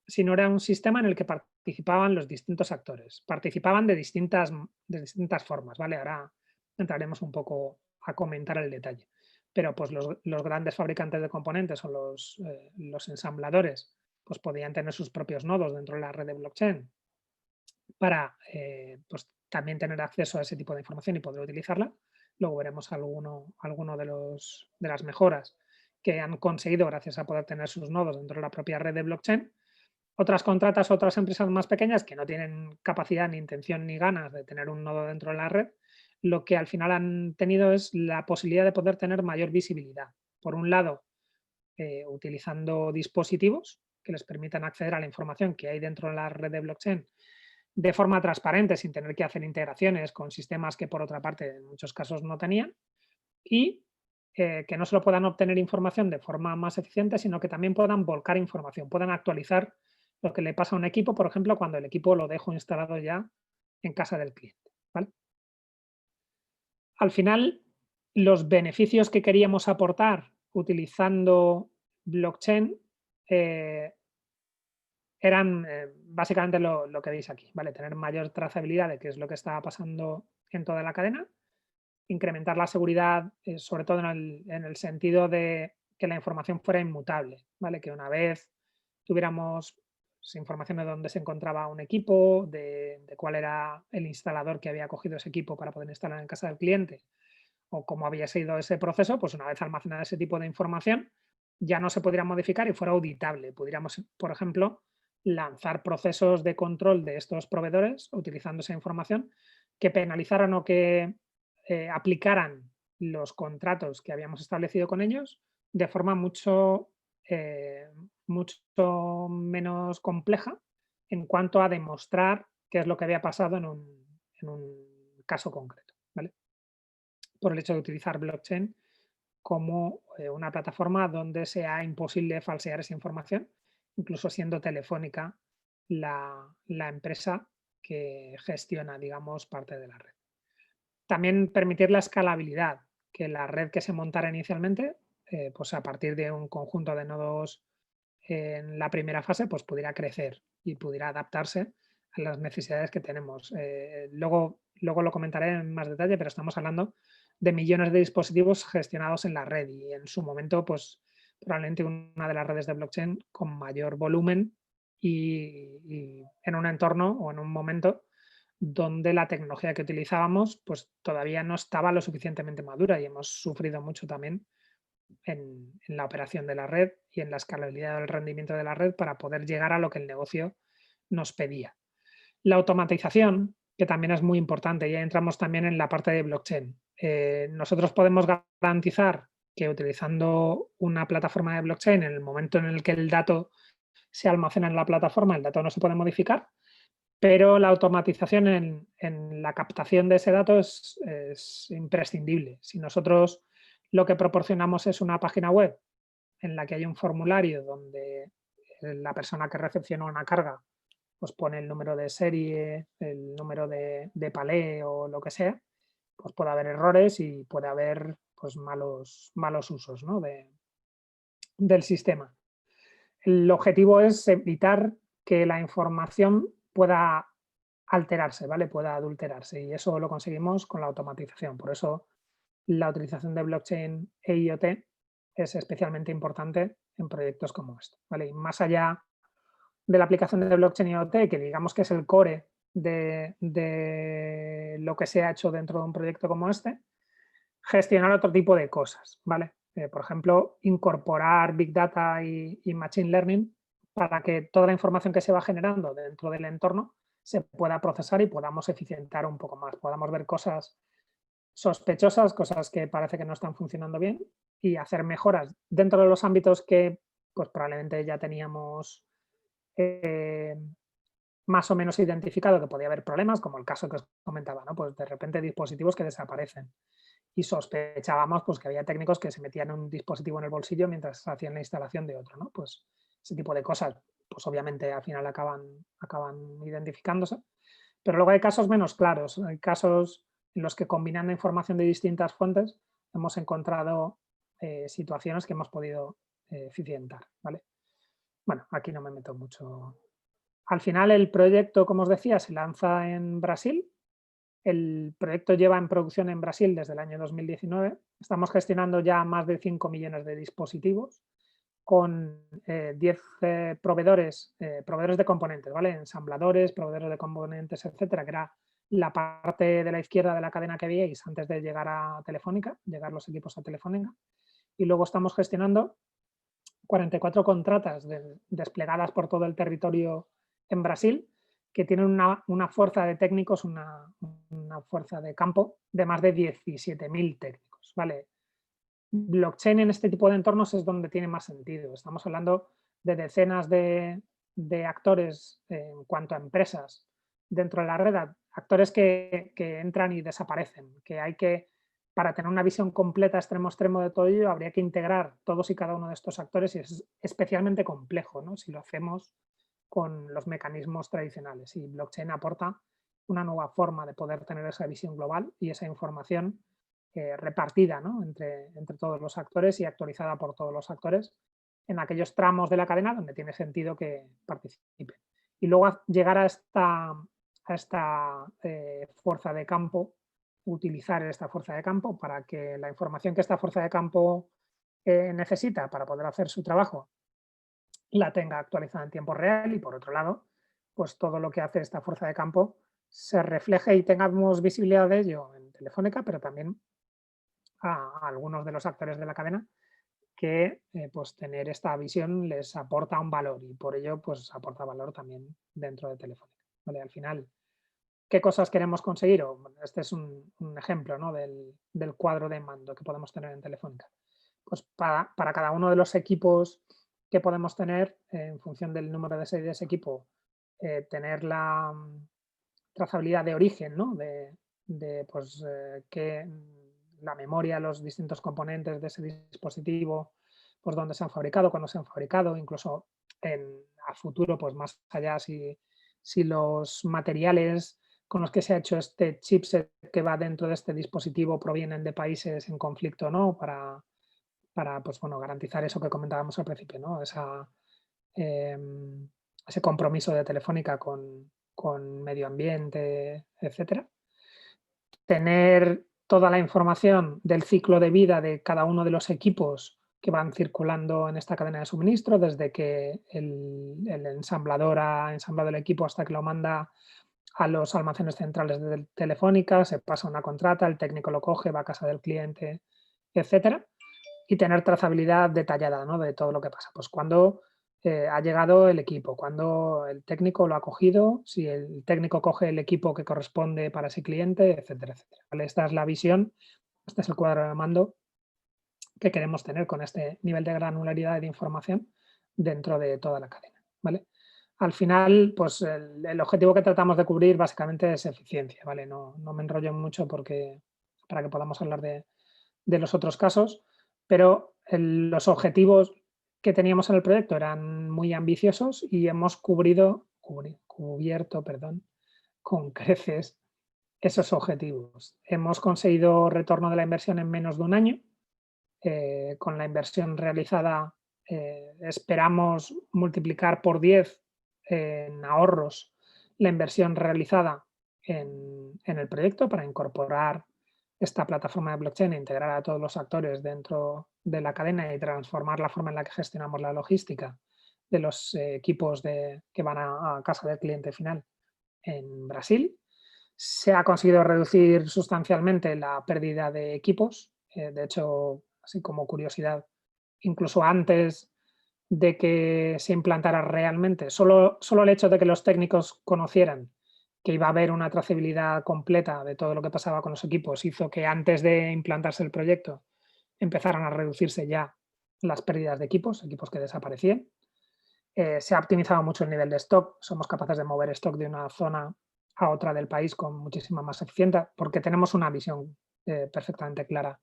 sino era un sistema en el que participaban los distintos actores. Participaban de distintas formas, ¿vale? Ahora entraremos un poco a comentar el detalle. Pero pues los grandes fabricantes de componentes o los ensambladores pues podían tener sus propios nodos dentro de la red de blockchain para pues también tener acceso a ese tipo de información y poder utilizarla. Luego veremos alguno de las mejoras que han conseguido gracias a poder tener sus nodos dentro de la propia red de blockchain. Otras contratas, otras empresas más pequeñas que no tienen capacidad, ni intención, ni ganas de tener un nodo dentro de la red, lo que al final han tenido es la posibilidad de poder tener mayor visibilidad. Por un lado, utilizando dispositivos que les permitan acceder a la información que hay dentro de la red de blockchain de forma transparente, sin tener que hacer integraciones con sistemas que por otra parte en muchos casos no tenían, y que no solo puedan obtener información de forma más eficiente, sino que también puedan volcar información, puedan actualizar lo que le pasa a un equipo, por ejemplo, cuando el equipo lo dejo instalado ya en casa del cliente, ¿vale? Al final, los beneficios que queríamos aportar utilizando blockchain eran básicamente lo que veis aquí, ¿vale? Tener mayor trazabilidad de qué es lo que estaba pasando en toda la cadena, incrementar la seguridad, sobre todo en el sentido de que la información fuera inmutable, ¿vale? Que una vez tuviéramos información de dónde se encontraba un equipo, de cuál era el instalador que había cogido ese equipo para poder instalar en casa del cliente, o cómo había sido ese proceso, pues una vez almacenada ese tipo de información, ya no se podría modificar y fuera auditable. Pudiéramos, por ejemplo, lanzar procesos de control de estos proveedores utilizando esa información que penalizaran o que aplicaran los contratos que habíamos establecido con ellos de forma mucho menos compleja en cuanto a demostrar qué es lo que había pasado en un caso concreto, ¿vale? Por el hecho de utilizar blockchain como una plataforma donde sea imposible falsear esa información, incluso siendo Telefónica la empresa que gestiona, digamos, parte de la red. También permitir la escalabilidad, que la red que se montara inicialmente, pues a partir de un conjunto de nodos en la primera fase, pues pudiera crecer y pudiera adaptarse a las necesidades que tenemos. Luego lo comentaré en más detalle, pero estamos hablando de millones de dispositivos gestionados en la red y en su momento, pues probablemente una de las redes de blockchain con mayor volumen y en un entorno o en un momento donde la tecnología que utilizábamos pues todavía no estaba lo suficientemente madura y hemos sufrido mucho también en la operación de la red y en la escalabilidad del rendimiento de la red para poder llegar a lo que el negocio nos pedía. La automatización, que también es muy importante, ya entramos también en la parte de blockchain. Nosotros podemos garantizar que utilizando una plataforma de blockchain, en el momento en el que el dato se almacena en la plataforma, el dato no se puede modificar, pero la automatización en la captación de ese dato es imprescindible. Si nosotros lo que proporcionamos es una página web en la que hay un formulario donde la persona que recepciona una carga pues pone el número de serie, el número de palé o lo que sea, pues puede haber errores y puede haber pues malos usos, ¿no? del sistema. El objetivo es evitar que la información pueda alterarse, ¿vale? Pueda adulterarse y eso lo conseguimos con la automatización. Por eso la utilización de blockchain e IoT es especialmente importante en proyectos como este, ¿vale? Y más allá de la aplicación de blockchain y IoT, que digamos que es el core de lo que se ha hecho dentro de un proyecto como este, gestionar otro tipo de cosas, ¿vale? Por ejemplo, incorporar Big Data y Machine Learning para que toda la información que se va generando dentro del entorno se pueda procesar y podamos eficientar un poco más, podamos ver cosas sospechosas, cosas que parece que no están funcionando bien y hacer mejoras dentro de los ámbitos que pues probablemente ya teníamos más o menos identificado que podía haber problemas, como el caso que os comentaba, ¿no? Pues de repente dispositivos que desaparecen y sospechábamos pues, que había técnicos que se metían un dispositivo en el bolsillo mientras hacían la instalación de otro, ¿no? Pues ese tipo de cosas, pues obviamente al final acaban identificándose, pero luego hay casos menos claros, hay casos en los que combinando información de distintas fuentes hemos encontrado situaciones que hemos podido eficientar, ¿vale? Bueno, aquí no me meto mucho. Al final el proyecto, como os decía, se lanza en Brasil. El proyecto lleva en producción en Brasil desde el año 2019. Estamos gestionando ya más de 5 millones de dispositivos con 10 proveedores de componentes, ¿vale? Ensambladores, proveedores de componentes, etcétera, que era la parte de la izquierda de la cadena que veíais antes de llegar a Telefónica, llegar los equipos a Telefónica. Y luego estamos gestionando 44 contratas desplegadas por todo el territorio en Brasil, que tienen una fuerza de técnicos, una fuerza de campo de más de 17.000 técnicos, ¿vale? Blockchain en este tipo de entornos es donde tiene más sentido. Estamos hablando de decenas de actores en cuanto a empresas dentro de la red, actores que entran y desaparecen, que hay que, para tener una visión completa extremo a extremo de todo ello, habría que integrar todos y cada uno de estos actores y es especialmente complejo, ¿no? Si lo hacemos con los mecanismos tradicionales. Y blockchain aporta una nueva forma de poder tener esa visión global y esa información repartida, ¿no? entre todos los actores y actualizada por todos los actores en aquellos tramos de la cadena donde tiene sentido que participen. Y luego llegar a esta fuerza de campo, utilizar esta fuerza de campo para que la información que esta fuerza de campo necesita para poder hacer su trabajo la tenga actualizada en tiempo real y, por otro lado, pues todo lo que hace esta fuerza de campo se refleje y tengamos visibilidad de ello en Telefónica, pero también a algunos de los actores de la cadena que pues tener esta visión les aporta un valor y por ello pues aporta valor también dentro de Telefónica. ¿Vale? Al final, ¿qué cosas queremos conseguir? Este es un ejemplo, ¿no? del cuadro de mando que podemos tener en Telefónica. Pues para cada uno de los equipos que podemos tener, en función del número de serie de ese equipo, tener la trazabilidad de origen, ¿no? Pues, que la memoria, los distintos componentes de ese dispositivo, pues dónde se han fabricado, cuándo se han fabricado, incluso a futuro, pues más allá, si los materiales con los que se ha hecho este chipset que va dentro de este dispositivo provienen de países en conflicto o no, para pues, bueno, garantizar eso que comentábamos al principio, ¿no? Ese compromiso de Telefónica con medio ambiente, etcétera. Tener toda la información del ciclo de vida de cada uno de los equipos que van circulando en esta cadena de suministro, desde que el ensamblador ha ensamblado el equipo hasta que lo manda a los almacenes centrales de Telefónica, se pasa una contrata, el técnico lo coge, va a casa del cliente, etcétera. Y tener trazabilidad detallada, ¿no? De todo lo que pasa. Pues cuando ha llegado el equipo, cuando el técnico lo ha cogido, si el técnico coge el equipo que corresponde para ese cliente, etcétera, etcétera. ¿Vale? Esta es la visión, este es el cuadro de mando que queremos tener con este nivel de granularidad de información dentro de toda la cadena. ¿Vale? Al final, pues el objetivo que tratamos de cubrir básicamente es eficiencia. ¿Vale? No me enrollo mucho para que podamos hablar de los otros casos, pero los objetivos que teníamos en el proyecto eran muy ambiciosos y hemos cubierto con creces esos objetivos. Hemos conseguido retorno de la inversión en menos de un año. Con la inversión realizada esperamos multiplicar por 10 en ahorros la inversión realizada en el proyecto para incorporar esta plataforma de blockchain e integrar a todos los actores dentro de la cadena y transformar la forma en la que gestionamos la logística de los equipos que van a casa del cliente final en Brasil. Se ha conseguido reducir sustancialmente la pérdida de equipos. De hecho, así como curiosidad, incluso antes de que se implantara realmente, solo el hecho de que los técnicos conocieran que iba a haber una trazabilidad completa de todo lo que pasaba con los equipos, hizo que antes de implantarse el proyecto empezaran a reducirse ya las pérdidas de equipos que desaparecían. Se ha optimizado mucho el nivel de stock, somos capaces de mover stock de una zona a otra del país con muchísima más eficiencia, porque tenemos una visión perfectamente clara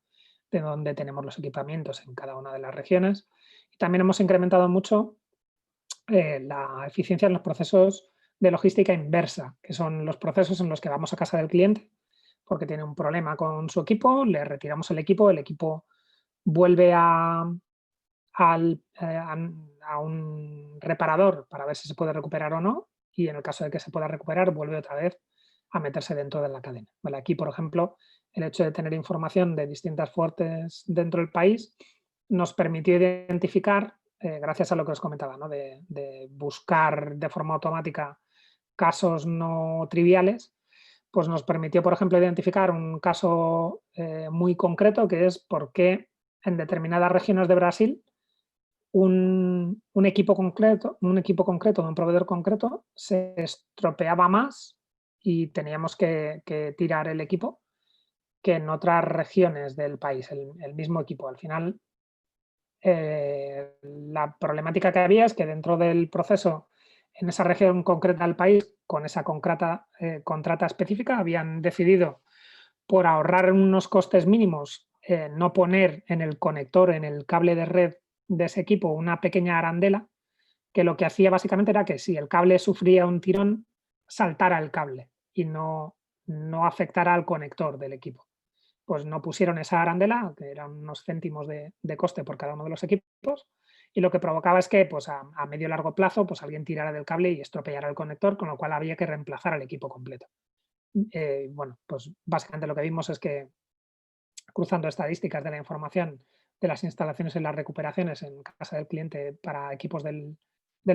de dónde tenemos los equipamientos en cada una de las regiones. Y también hemos incrementado mucho la eficiencia en los procesos de logística inversa, que son los procesos en los que vamos a casa del cliente, porque tiene un problema con su equipo, le retiramos el equipo vuelve a un reparador para ver si se puede recuperar o no, y en el caso de que se pueda recuperar, vuelve otra vez a meterse dentro de la cadena. Vale, aquí, por ejemplo, el hecho de tener información de distintas fuentes dentro del país nos permitió identificar, gracias a lo que os comentaba, ¿no? de buscar de forma automática casos no triviales, pues nos permitió, por ejemplo, identificar un caso muy concreto, que es por qué en determinadas regiones de Brasil un equipo concreto de un proveedor concreto se estropeaba más y teníamos que tirar el equipo que en otras regiones del país, el mismo equipo. Al final, la problemática que había es que dentro del proceso, en esa región concreta del país, con esa contrata específica, habían decidido, por ahorrar unos costes mínimos, no poner en el conector, en el cable de red de ese equipo, una pequeña arandela, que lo que hacía básicamente era que si el cable sufría un tirón, saltara el cable y no afectara al conector del equipo. Pues no pusieron esa arandela, que eran unos céntimos de coste por cada uno de los equipos, y lo que provocaba es que pues a medio y largo plazo pues alguien tirara del cable y estropeara el conector, con lo cual había que reemplazar al equipo completo. Bueno, pues básicamente lo que vimos es que, cruzando estadísticas de la información de las instalaciones y las recuperaciones en casa del cliente para equipos del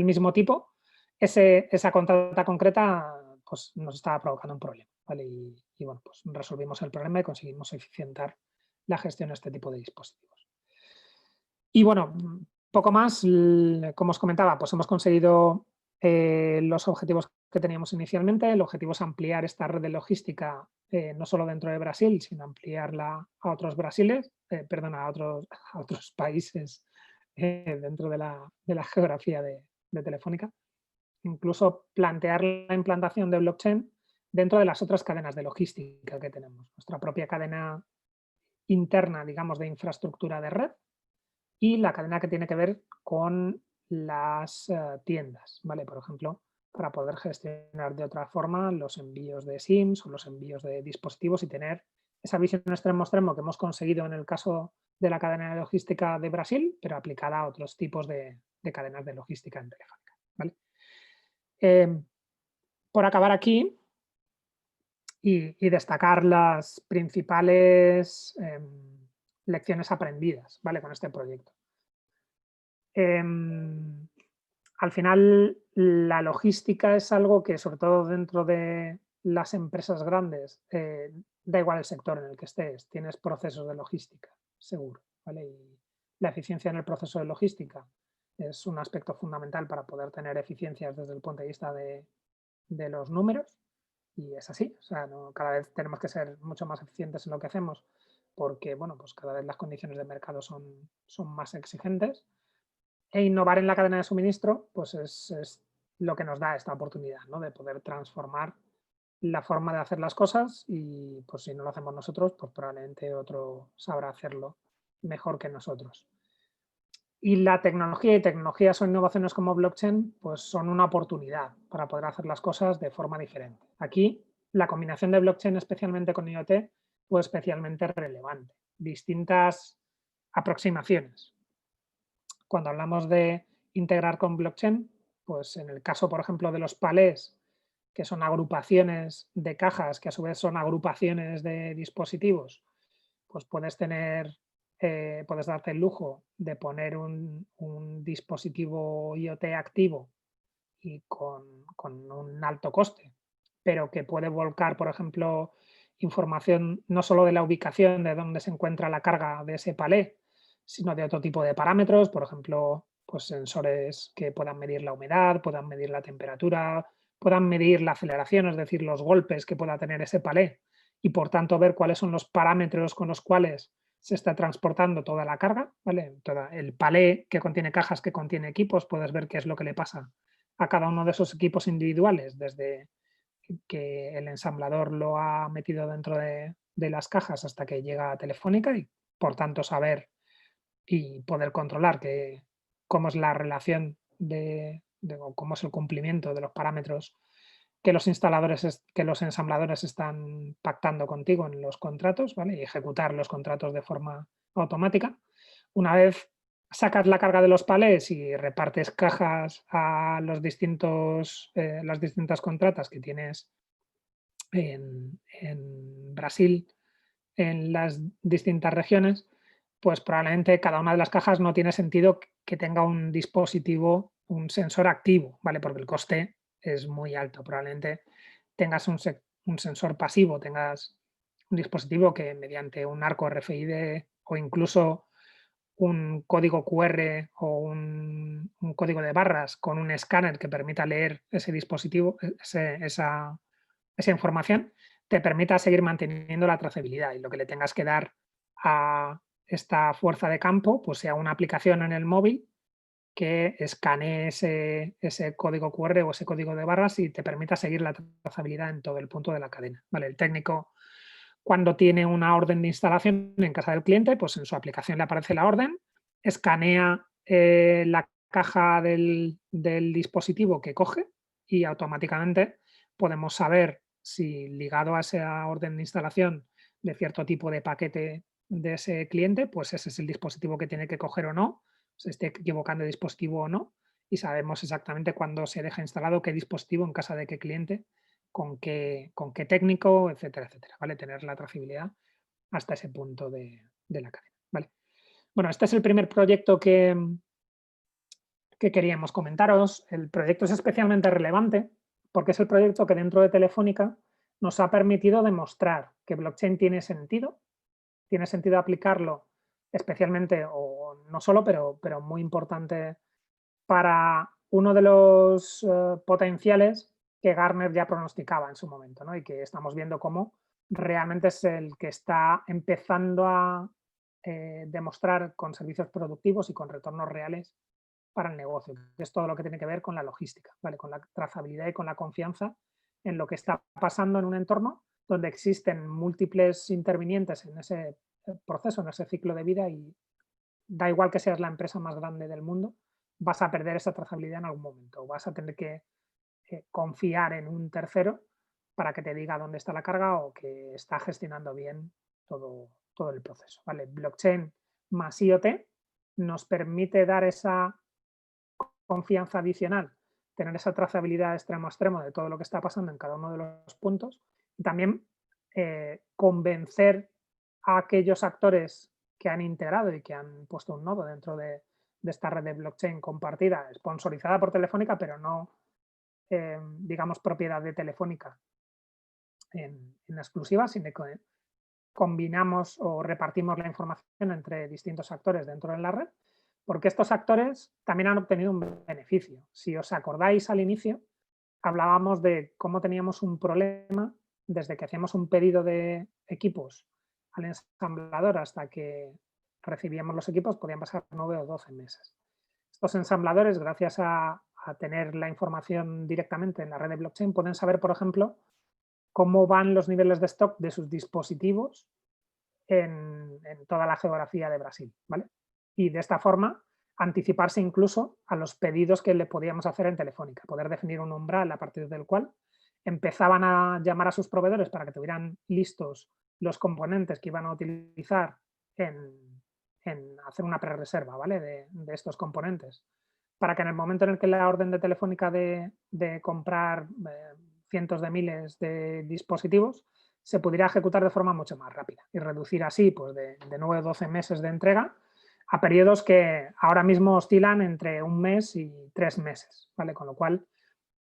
mismo tipo, esa contrata concreta pues nos estaba provocando un problema, ¿vale? Y bueno, pues resolvimos el problema y conseguimos eficientar la gestión de este tipo de dispositivos. Y bueno, poco más, como os comentaba, pues hemos conseguido los objetivos que teníamos inicialmente. El objetivo es ampliar esta red de logística no solo dentro de Brasil, sino ampliarla a otros Brasiles, a otros países dentro de la geografía de Telefónica. Incluso plantear la implantación de blockchain dentro de las otras cadenas de logística que tenemos. Nuestra propia cadena interna, digamos, de infraestructura de red, y la cadena que tiene que ver con las tiendas, ¿vale? Por ejemplo, para poder gestionar de otra forma los envíos de SIMs o los envíos de dispositivos y tener esa visión extremo-extremo que hemos conseguido en el caso de la cadena de logística de Brasil, pero aplicada a otros tipos de cadenas de logística en Telefónica, ¿vale? Por acabar aquí y destacar las principales lecciones aprendidas, ¿vale? Con este proyecto. Al final, la logística es algo que, sobre todo dentro de las empresas grandes, da igual el sector en el que estés, tienes procesos de logística, seguro, ¿vale? Y la eficiencia en el proceso de logística es un aspecto fundamental para poder tener eficiencias desde el punto de vista de los números, y es así, o sea, cada vez tenemos que ser mucho más eficientes en lo que hacemos, porque, bueno, pues cada vez las condiciones de mercado son más exigentes. E innovar en la cadena de suministro, pues es lo que nos da esta oportunidad, ¿no? De poder transformar la forma de hacer las cosas, y pues si no lo hacemos nosotros, pues probablemente otro sabrá hacerlo mejor que nosotros. Y la tecnología y tecnologías o innovaciones como blockchain pues son una oportunidad para poder hacer las cosas de forma diferente. Aquí la combinación de blockchain, especialmente con IoT, fue especialmente relevante. Distintas aproximaciones. Cuando hablamos de integrar con blockchain, pues en el caso, por ejemplo, de los palés, que son agrupaciones de cajas, que a su vez son agrupaciones de dispositivos, pues puedes darte el lujo de poner un dispositivo IoT activo y con un alto coste, pero que puede volcar, por ejemplo, información no solo de la ubicación de dónde se encuentra la carga de ese palé, sino de otro tipo de parámetros, por ejemplo, pues sensores que puedan medir la humedad, puedan medir la temperatura, puedan medir la aceleración, es decir, los golpes que pueda tener ese palé, y por tanto ver cuáles son los parámetros con los cuales se está transportando toda la carga, ¿vale? El palé que contiene cajas, que contiene equipos, puedes ver qué es lo que le pasa a cada uno de esos equipos individuales, desde que el ensamblador lo ha metido dentro de las cajas hasta que llega a Telefónica, y por tanto saber y poder controlar cómo es la relación o cómo es el cumplimiento de los parámetros que los instaladores, que los ensambladores están pactando contigo en los contratos, ¿vale? Y ejecutar los contratos de forma automática. Una vez sacas la carga de los palés y repartes cajas a las distintas contratas que tienes en Brasil, en las distintas regiones, pues probablemente cada una de las cajas no tiene sentido que tenga un dispositivo, un sensor activo, ¿vale? Porque el coste es muy alto. Probablemente tengas un sensor pasivo, tengas un dispositivo que mediante un arco RFID o incluso un código QR o un código de barras con un escáner que permita leer ese dispositivo, esa información, te permita seguir manteniendo la trazabilidad, y lo que le tengas que dar a esta fuerza de campo, pues sea una aplicación en el móvil que escanee ese código QR o ese código de barras y te permita seguir la trazabilidad en todo el punto de la cadena. ¿Vale? El técnico, cuando tiene una orden de instalación en casa del cliente, pues en su aplicación le aparece la orden, escanea la caja del dispositivo que coge y automáticamente podemos saber si ligado a esa orden de instalación de cierto tipo de paquete de ese cliente, pues ese es el dispositivo que tiene que coger o no, se esté equivocando de dispositivo o no, y sabemos exactamente cuándo se deja instalado qué dispositivo en casa de qué cliente, con qué técnico, etcétera, etcétera, ¿vale? Tener la trazabilidad hasta ese punto de la cadena, ¿vale? Bueno, este es el primer proyecto que queríamos comentaros. El proyecto es especialmente relevante porque es el proyecto que dentro de Telefónica nos ha permitido demostrar que blockchain tiene sentido aplicarlo especialmente, o no solo, pero muy importante, para uno de los potenciales que Gartner ya pronosticaba en su momento, ¿no? Y que estamos viendo cómo realmente es el que está empezando a demostrar con servicios productivos y con retornos reales para el negocio, que es todo lo que tiene que ver con la logística, ¿vale? Con la trazabilidad y con la confianza en lo que está pasando en un entorno donde existen múltiples intervinientes en ese proceso, en ese ciclo de vida, y da igual que seas la empresa más grande del mundo, vas a perder esa trazabilidad en algún momento, vas a tener que confiar en un tercero para que te diga dónde está la carga o que está gestionando bien todo el proceso, ¿vale? Blockchain más IoT nos permite dar esa confianza adicional, tener esa trazabilidad extremo a extremo de todo lo que está pasando en cada uno de los puntos, y también convencer a aquellos actores que han integrado y que han puesto un nodo dentro de esta red de blockchain compartida, sponsorizada por Telefónica, pero no, digamos, propiedad de Telefónica en exclusiva, sino que combinamos o repartimos la información entre distintos actores dentro de la red, porque estos actores también han obtenido un beneficio. Si os acordáis al inicio, hablábamos de cómo teníamos un problema desde que hacíamos un pedido de equipos al ensamblador hasta que recibíamos los equipos, podían pasar 9 o 12 meses. Estos ensambladores, gracias a tener la información directamente en la red de blockchain, pueden saber, por ejemplo, cómo van los niveles de stock de sus dispositivos en toda la geografía de Brasil, ¿vale? Y de esta forma anticiparse incluso a los pedidos que le podíamos hacer en Telefónica, poder definir un umbral a partir del cual empezaban a llamar a sus proveedores para que tuvieran listos los componentes que iban a utilizar en hacer una prerreserva, ¿vale? de estos componentes, para que en el momento en el que la orden de Telefónica de comprar cientos de miles de dispositivos se pudiera ejecutar de forma mucho más rápida y reducir así, pues, de 9 o 12 meses de entrega a periodos que ahora mismo oscilan entre un mes y 3 meses, ¿vale? Con lo cual,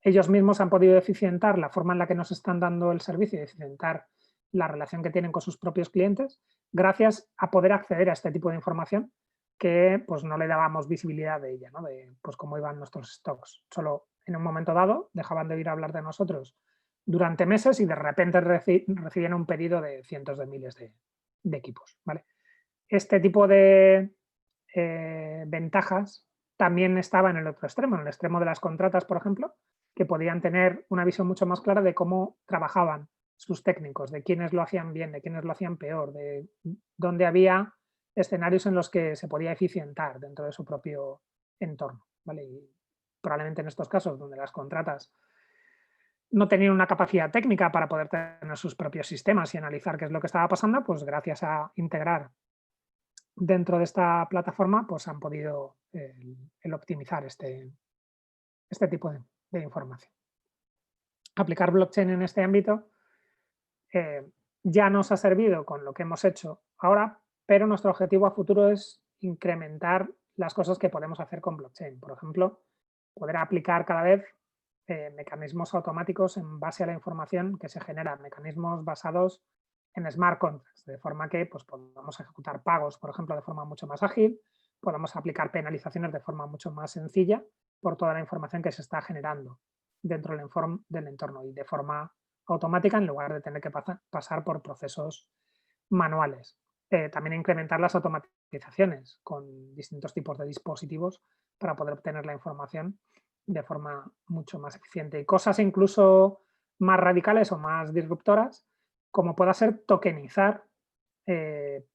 ellos mismos han podido eficientar la forma en la que nos están dando el servicio y eficientar la relación que tienen con sus propios clientes gracias a poder acceder a este tipo de información que, pues, no le dábamos visibilidad de ella, ¿no? De, pues, cómo iban nuestros stocks. Solo en un momento dado dejaban de oír hablar de nosotros durante meses y de repente recibían un pedido de cientos de miles de equipos, ¿vale? Este tipo de ventajas también estaba en el otro extremo, en el extremo de las contratas, por ejemplo, que podían tener una visión mucho más clara de cómo trabajaban sus técnicos, de quiénes lo hacían bien, de quiénes lo hacían peor, de dónde había escenarios en los que se podía eficientar dentro de su propio entorno, ¿vale? Y probablemente en estos casos donde las contratas no tenían una capacidad técnica para poder tener sus propios sistemas y analizar qué es lo que estaba pasando, pues gracias a integrar dentro de esta plataforma, pues han podido el optimizar este tipo de información. Aplicar blockchain en este ámbito ya nos ha servido con lo que hemos hecho ahora, pero nuestro objetivo a futuro es incrementar las cosas que podemos hacer con blockchain. Por ejemplo, poder aplicar cada vez mecanismos automáticos en base a la información que se genera, mecanismos basados en smart contracts, de forma que pues, podamos ejecutar pagos, por ejemplo, de forma mucho más ágil, podamos aplicar penalizaciones de forma mucho más sencilla por toda la información que se está generando dentro del entorno y de forma automática en lugar de tener que pasar por procesos manuales. También incrementar las automatizaciones con distintos tipos de dispositivos para poder obtener la información de forma mucho más eficiente. Y cosas incluso más radicales o más disruptoras, como pueda ser tokenizar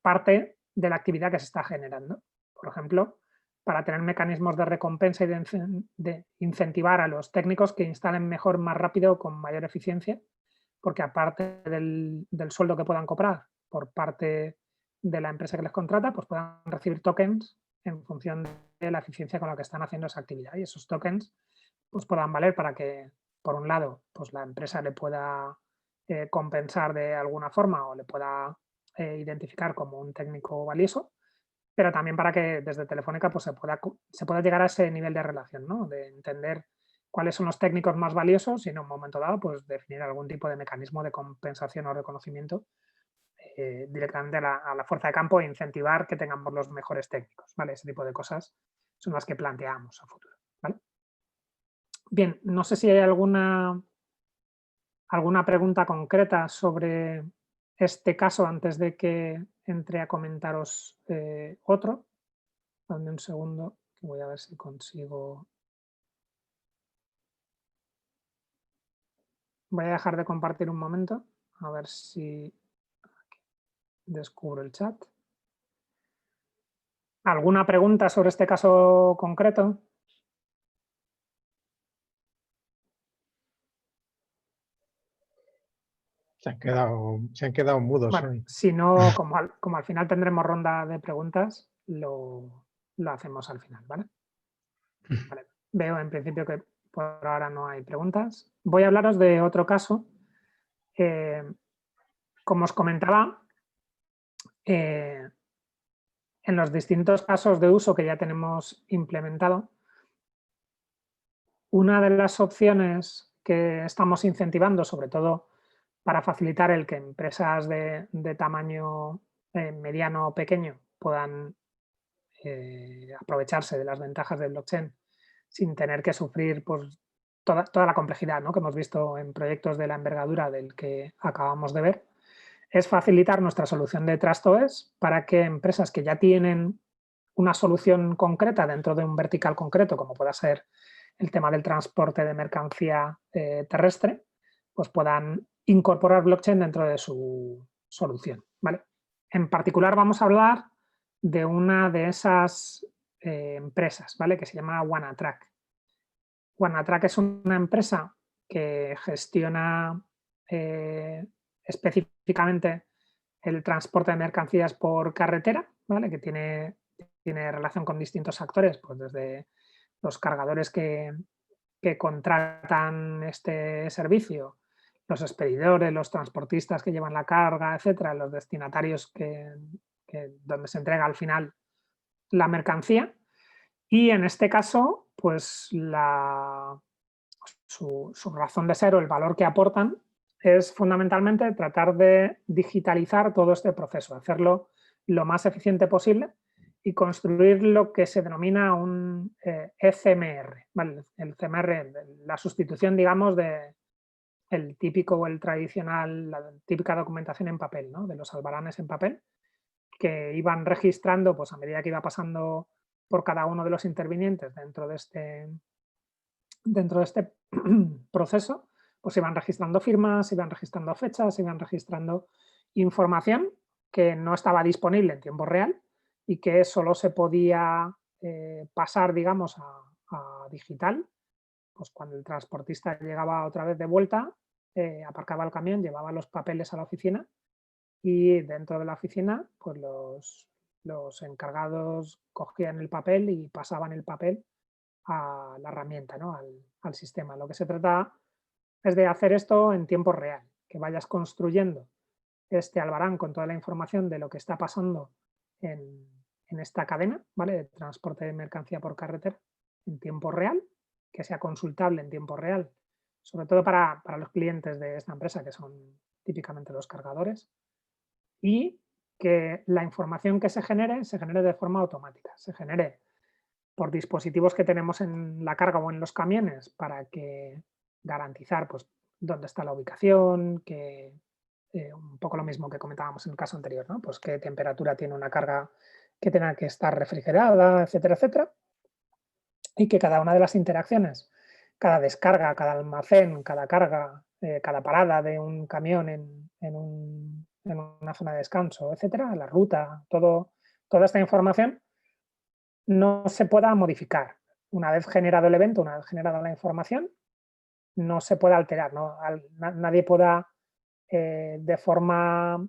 parte de la actividad que se está generando. Por ejemplo, para tener mecanismos de recompensa y de incentivar a los técnicos que instalen mejor, más rápido, con mayor eficiencia, porque aparte del sueldo que puedan cobrar por parte de la empresa que les contrata, pues puedan recibir tokens en función de la eficiencia con la que están haciendo esa actividad. Y esos tokens pues puedan valer para que, por un lado, pues la empresa le pueda compensar de alguna forma o le pueda identificar como un técnico valioso, pero también para que desde Telefónica pues, se pueda llegar a ese nivel de relación, ¿no? De entender cuáles son los técnicos más valiosos y en un momento dado pues definir algún tipo de mecanismo de compensación o reconocimiento directamente a la fuerza de campo e incentivar que tengamos los mejores técnicos, ¿vale? Ese tipo de cosas son las que planteamos a futuro, ¿vale? Bien, no sé si hay alguna pregunta concreta sobre este caso antes de que entre a comentaros otro. Dame un segundo, que voy a ver si consigo. Voy a dejar de compartir un momento, a ver si descubro el chat. ¿Alguna pregunta sobre este caso concreto? Se han quedado mudos Bueno, hoy. si no, como al final tendremos ronda de preguntas, lo hacemos al final, ¿vale? Vale. Veo en principio que por ahora no hay preguntas. Voy a hablaros de otro caso. Como os comentaba, en los distintos casos de uso que ya tenemos implementado, una de las opciones que estamos incentivando, sobre todo para facilitar el que empresas de tamaño mediano o pequeño puedan aprovecharse de las ventajas del blockchain sin tener que sufrir pues, toda la complejidad, ¿no? Que hemos visto en proyectos de la envergadura del que acabamos de ver, es facilitar nuestra solución de TrustOS para que empresas que ya tienen una solución concreta dentro de un vertical concreto, como pueda ser el tema del transporte de mercancía terrestre, pues puedan incorporar blockchain dentro de su solución, ¿vale? En particular vamos a hablar de una de esas empresas, ¿vale? Que se llama OneAtrack. OneAtrack es una empresa que gestiona específicamente el transporte de mercancías por carretera, ¿vale? Que tiene relación con distintos actores, pues desde los cargadores que contratan este servicio, los expedidores, los transportistas que llevan la carga, etcétera, los destinatarios donde se entrega al final la mercancía. Y en este caso, pues su razón de ser o el valor que aportan es fundamentalmente tratar de digitalizar todo este proceso, hacerlo lo más eficiente posible y construir lo que se denomina un ECMR, ¿vale? El CMR, la sustitución, digamos, de el típico o el tradicional, la típica documentación en papel, ¿no? De los albaranes en papel, que iban registrando pues, a medida que iba pasando por cada uno de los intervinientes dentro de este proceso, pues iban registrando firmas, iban registrando fechas, iban registrando información que no estaba disponible en tiempo real y que solo se podía pasar, digamos, a digital pues cuando el transportista llegaba otra vez de vuelta, aparcaba el camión, llevaba los papeles a la oficina y dentro de la oficina, pues los encargados cogían el papel y pasaban el papel a la herramienta, ¿no? al sistema. Lo que se trata es de hacer esto en tiempo real, que vayas construyendo este albarán con toda la información de lo que está pasando en esta cadena, ¿vale? De transporte de mercancía por carretera en tiempo real, que sea consultable en tiempo real, sobre todo para los clientes de esta empresa, que son típicamente los cargadores, y que la información que se genere de forma automática, se genere por dispositivos que tenemos en la carga o en los camiones para que garantizar pues, dónde está la ubicación, que un poco lo mismo que comentábamos en el caso anterior, ¿no? Pues qué temperatura tiene una carga que tenga que estar refrigerada, etcétera, etcétera. Y que cada una de las interacciones, cada descarga, cada almacén, cada carga, cada parada de un camión en una zona de descanso, etcétera, la ruta, toda esta información no se pueda modificar. Una vez generado el evento, una vez generada la información, no se puede alterar, ¿no? Nadie pueda de forma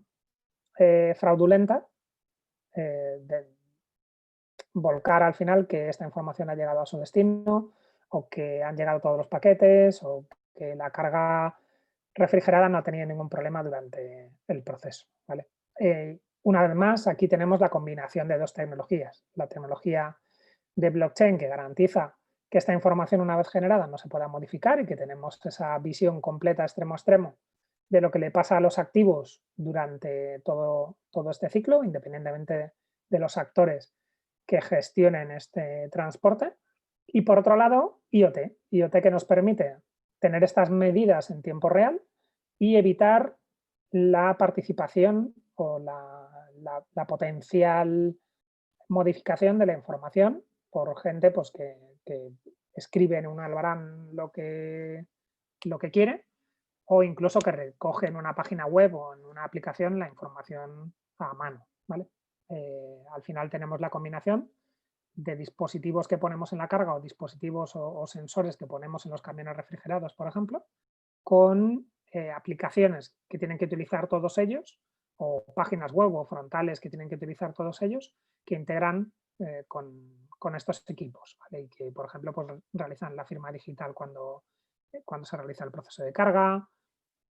fraudulenta volcar al final que esta información ha llegado a su destino o que han llegado todos los paquetes o que la carga refrigerada no ha tenido ningún problema durante el proceso, ¿vale? Una vez más, aquí tenemos la combinación de dos tecnologías. La tecnología de blockchain que garantiza que esta información una vez generada no se pueda modificar y que tenemos esa visión completa extremo a extremo de lo que le pasa a los activos durante todo este ciclo, independientemente de los actores que gestionen este transporte. Y por otro lado, IoT que nos permite tener estas medidas en tiempo real y evitar la participación o la potencial modificación de la información por gente pues, que escribe en un albarán lo que quiere o incluso que recoge en una página web o en una aplicación la información a mano, ¿vale? Al final tenemos la combinación de dispositivos que ponemos en la carga o dispositivos o sensores que ponemos en los camiones refrigerados, por ejemplo, con aplicaciones que tienen que utilizar todos ellos o páginas web o frontales que tienen que utilizar todos ellos que integran con estos equipos, ¿vale? Y que, por ejemplo, pues, realizan la firma digital cuando se realiza el proceso de carga,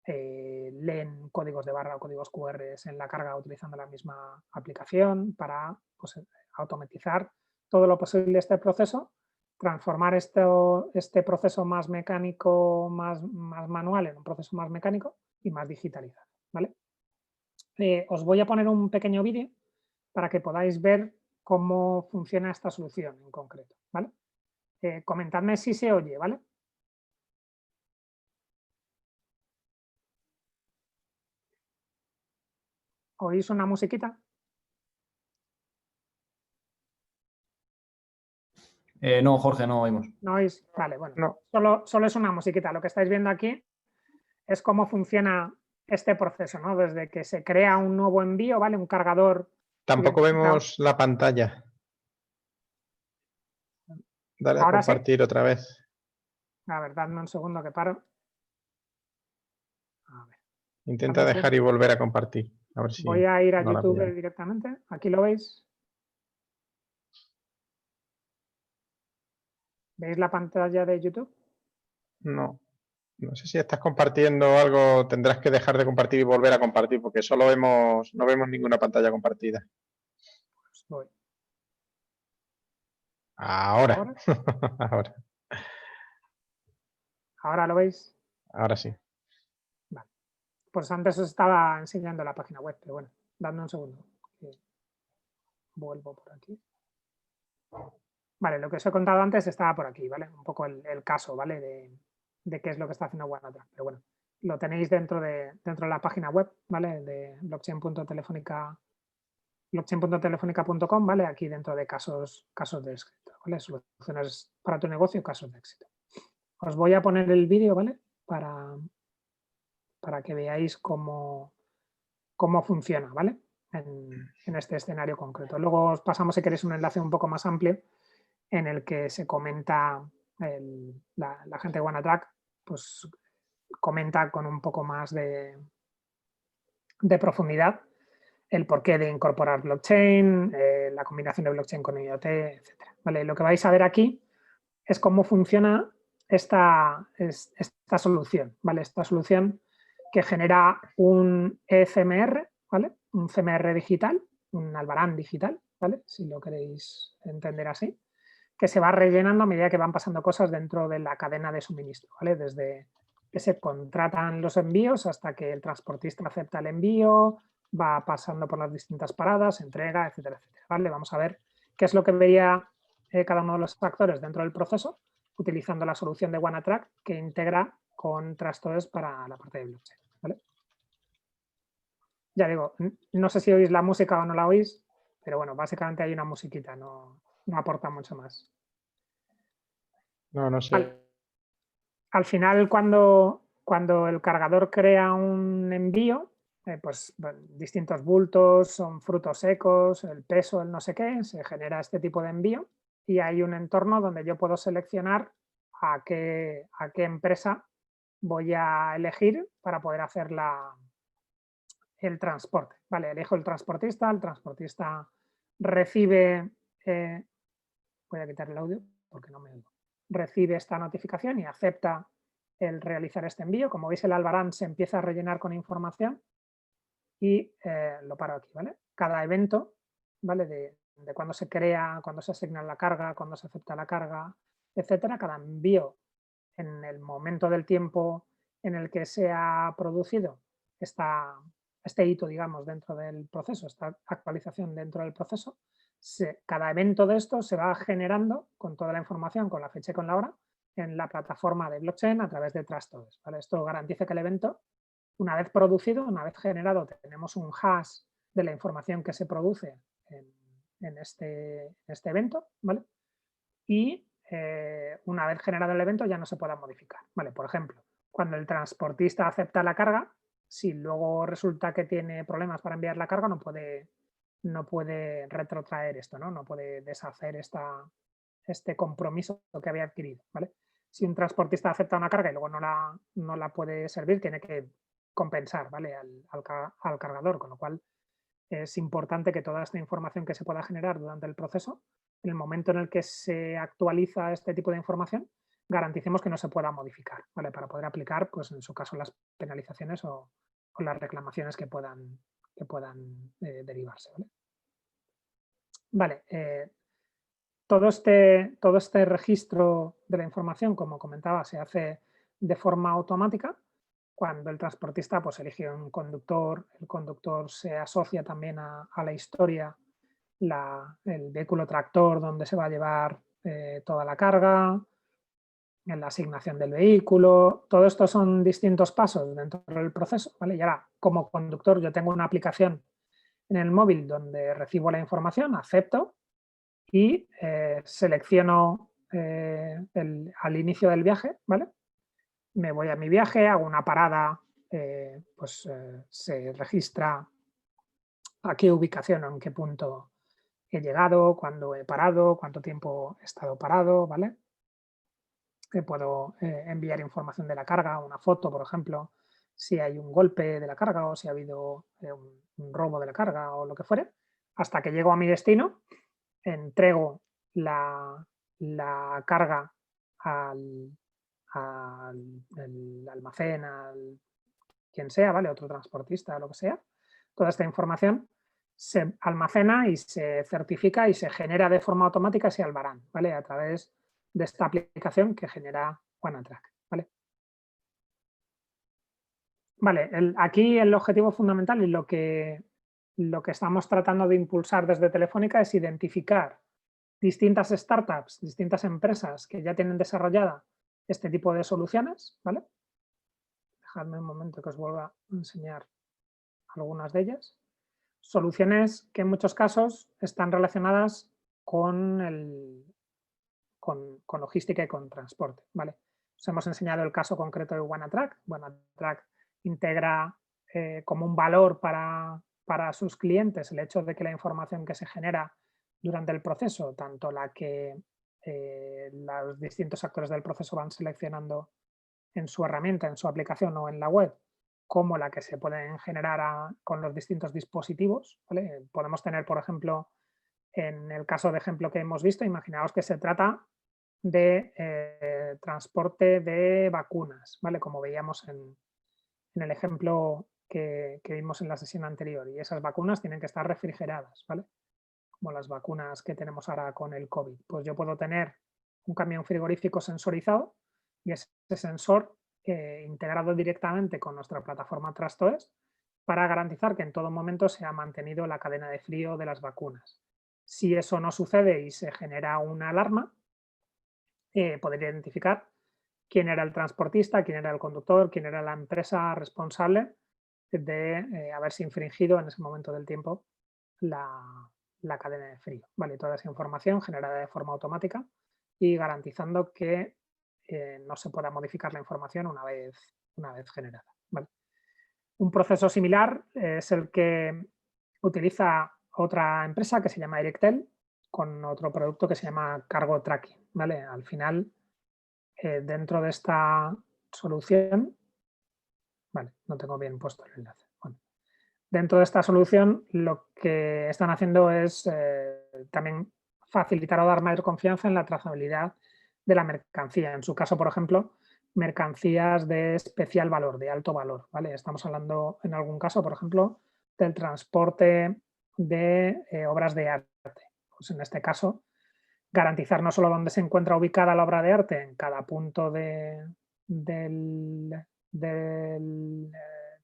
leen códigos de barra o códigos QR en la carga utilizando la misma aplicación para pues, automatizar todo lo posible este proceso, transformar este proceso más mecánico, más manual en un proceso más mecánico y más digitalizado, ¿vale? Os voy a poner un pequeño vídeo para que podáis ver cómo funciona esta solución en concreto, ¿vale? Comentadme si se oye, ¿vale? ¿Oís una musiquita? No, Jorge, no oímos. ¿No oís? Vale, bueno. No. Solo es una musiquita. Lo que estáis viendo aquí es cómo funciona este proceso, ¿no? Desde que se crea un nuevo envío, ¿vale? Un cargador. Tampoco vemos la pantalla. Dale a Ahora sí. compartir otra vez. A ver, dadme un segundo que paro. A ver. Intenta dejar y volver a compartir. A ver si voy a ir a no la YouTube pilla. directamente. Aquí lo veis. ¿Veis la pantalla de YouTube? No. No sé si estás compartiendo algo, tendrás que dejar de compartir y volver a compartir, porque solo no vemos ninguna pantalla compartida. Pues voy. Ahora. Ahora. ¿Ahora lo veis? Ahora sí. Vale. Pues antes os estaba enseñando la página web, pero bueno, dadme un segundo. Vuelvo por aquí. Vale, lo que os he contado antes estaba por aquí, ¿vale? Un poco el caso, ¿vale? De qué es lo que está haciendo OneDrive. Pero bueno, lo tenéis dentro de la página web, ¿vale? De blockchain.telefónica.com, ¿vale? Aquí dentro de casos de éxito, ¿vale? Soluciones para tu negocio, casos de éxito. Os voy a poner el vídeo, ¿vale? Para que veáis cómo funciona, ¿vale? En este escenario concreto. Luego os pasamos, si queréis, un enlace un poco más amplio en el que se comenta la gente de OneAtrack pues, comenta con un poco más de profundidad el porqué de incorporar blockchain, la combinación de blockchain con IoT, etc. ¿Vale? Lo que vais a ver aquí es cómo funciona esta solución, ¿vale? Esta solución que genera un ECMR, ¿vale? Un CMR digital, un albarán digital, ¿vale? Si lo queréis entender así, que se va rellenando a medida que van pasando cosas dentro de la cadena de suministro, ¿vale? Desde que se contratan los envíos hasta que el transportista acepta el envío, va pasando por las distintas paradas, entrega, etcétera, etcétera, ¿vale? Vamos a ver qué es lo que vería cada uno de los factores dentro del proceso utilizando la solución de OneAtrack que integra con TrustOS para la parte de blockchain, ¿vale? Ya digo, no sé si oís la música o no la oís, pero bueno, básicamente hay una musiquita, no aporta mucho más. No sé. Al final, cuando el cargador crea un envío, pues bueno, distintos bultos, son frutos secos, el peso, el no sé qué, se genera este tipo de envío y hay un entorno donde yo puedo seleccionar a qué empresa voy a elegir para poder hacer el transporte. Vale, elijo el transportista recibe, voy a quitar el audio porque no me oigo, recibe esta notificación y acepta el realizar este envío. Como veis, el albarán se empieza a rellenar con información y lo paro aquí, ¿vale? Cada evento, ¿vale? De cuando se crea, cuando se asigna la carga, cuando se acepta la carga, etcétera, cada envío en el momento del tiempo en el que se ha producido este hito, digamos, dentro del proceso, esta actualización dentro del proceso, cada evento de esto se va generando con toda la información, con la fecha y con la hora, en la plataforma de blockchain a través de TrustOS, ¿vale? Esto garantiza que el evento, una vez producido, una vez generado, tenemos un hash de la información que se produce en este evento, ¿vale? Y una vez generado el evento ya no se pueda modificar, ¿vale? Por ejemplo, cuando el transportista acepta la carga, si luego resulta que tiene problemas para enviar la carga, no puede retrotraer esto, ¿no? No puede deshacer este compromiso que había adquirido, ¿vale? Si un transportista acepta una carga y luego no la puede servir, tiene que compensar, ¿vale? Al cargador, con lo cual es importante que toda esta información que se pueda generar durante el proceso, en el momento en el que se actualiza este tipo de información, garanticemos que no se pueda modificar, ¿vale? Para poder aplicar, pues en su caso, las penalizaciones o las reclamaciones que puedan derivarse, ¿vale? Vale, todo este registro de la información, como comentaba, se hace de forma automática. Cuando el transportista pues, elige un conductor, el conductor se asocia también a la historia, el vehículo tractor donde se va a llevar toda la carga, en la asignación del vehículo. Todo esto son distintos pasos dentro del proceso, ¿vale? Y ahora, como conductor, yo tengo una aplicación en el móvil donde recibo la información, acepto y selecciono al inicio del viaje, ¿vale? Me voy a mi viaje, hago una parada, se registra a qué ubicación o en qué punto he llegado, cuándo he parado, cuánto tiempo he estado parado, ¿vale? Puedo enviar información de la carga, una foto, por ejemplo, si hay un golpe de la carga o si ha habido un robo de la carga o lo que fuere, hasta que llego a mi destino, entrego la carga al almacén, al quien sea, ¿vale? Otro transportista, lo que sea. Toda esta información se almacena y se certifica y se genera de forma automática ese albarán, ¿vale? A través de esta aplicación que genera OneAtrack, ¿vale? Vale, aquí el objetivo fundamental y lo que estamos tratando de impulsar desde Telefónica es identificar distintas startups, distintas empresas que ya tienen desarrollada este tipo de soluciones, ¿vale? Dejadme un momento que os vuelva a enseñar algunas de ellas. Soluciones que en muchos casos están relacionadas con logística y con transporte, ¿vale? Os hemos enseñado el caso concreto de OneAtrack. OneAtrack integra como un valor para sus clientes el hecho de que la información que se genera durante el proceso, tanto la que los distintos actores del proceso van seleccionando en su herramienta, en su aplicación o en la web, como la que se pueden generar con los distintos dispositivos. ¿Vale? Podemos tener, por ejemplo, en el caso de ejemplo que hemos visto, imaginaos que se trata de transporte de vacunas, ¿vale? Como veíamos en el ejemplo que vimos en la sesión anterior. Y esas vacunas tienen que estar refrigeradas, ¿vale? Como las vacunas que tenemos ahora con el COVID. Pues yo puedo tener un camión frigorífico sensorizado y ese sensor integrado directamente con nuestra plataforma TrustOS para garantizar que en todo momento se ha mantenido la cadena de frío de las vacunas. Si eso no sucede y se genera una alarma, poder identificar quién era el transportista, quién era el conductor, quién era la empresa responsable de haberse infringido en ese momento del tiempo la cadena de frío. ¿Vale? Toda esa información generada de forma automática y garantizando que no se pueda modificar la información una vez generada. ¿Vale? Un proceso similar es el que utiliza otra empresa que se llama Directel con otro producto que se llama Cargo Tracking. ¿Vale? Al final, dentro de esta solución, vale, no tengo bien puesto el enlace. Bueno, dentro de esta solución lo que están haciendo es también facilitar o dar mayor confianza en la trazabilidad de la mercancía. En su caso, por ejemplo, mercancías de especial valor, de alto valor. ¿Vale? Estamos hablando en algún caso, por ejemplo, del transporte de obras de arte. Pues en este caso, garantizar no solo dónde se encuentra ubicada la obra de arte en cada punto del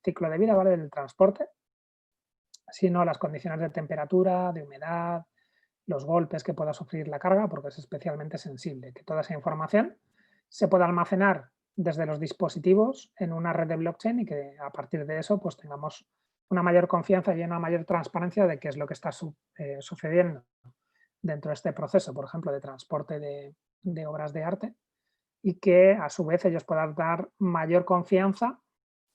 ciclo de vida, ¿vale? Del transporte, sino las condiciones de temperatura, de humedad, los golpes que pueda sufrir la carga, porque es especialmente sensible. Que toda esa información se pueda almacenar desde los dispositivos en una red de blockchain y que a partir de eso pues tengamos una mayor confianza y una mayor transparencia de qué es lo que está sucediendo dentro de este proceso, por ejemplo, de transporte de obras de arte, y que a su vez ellos puedan dar mayor confianza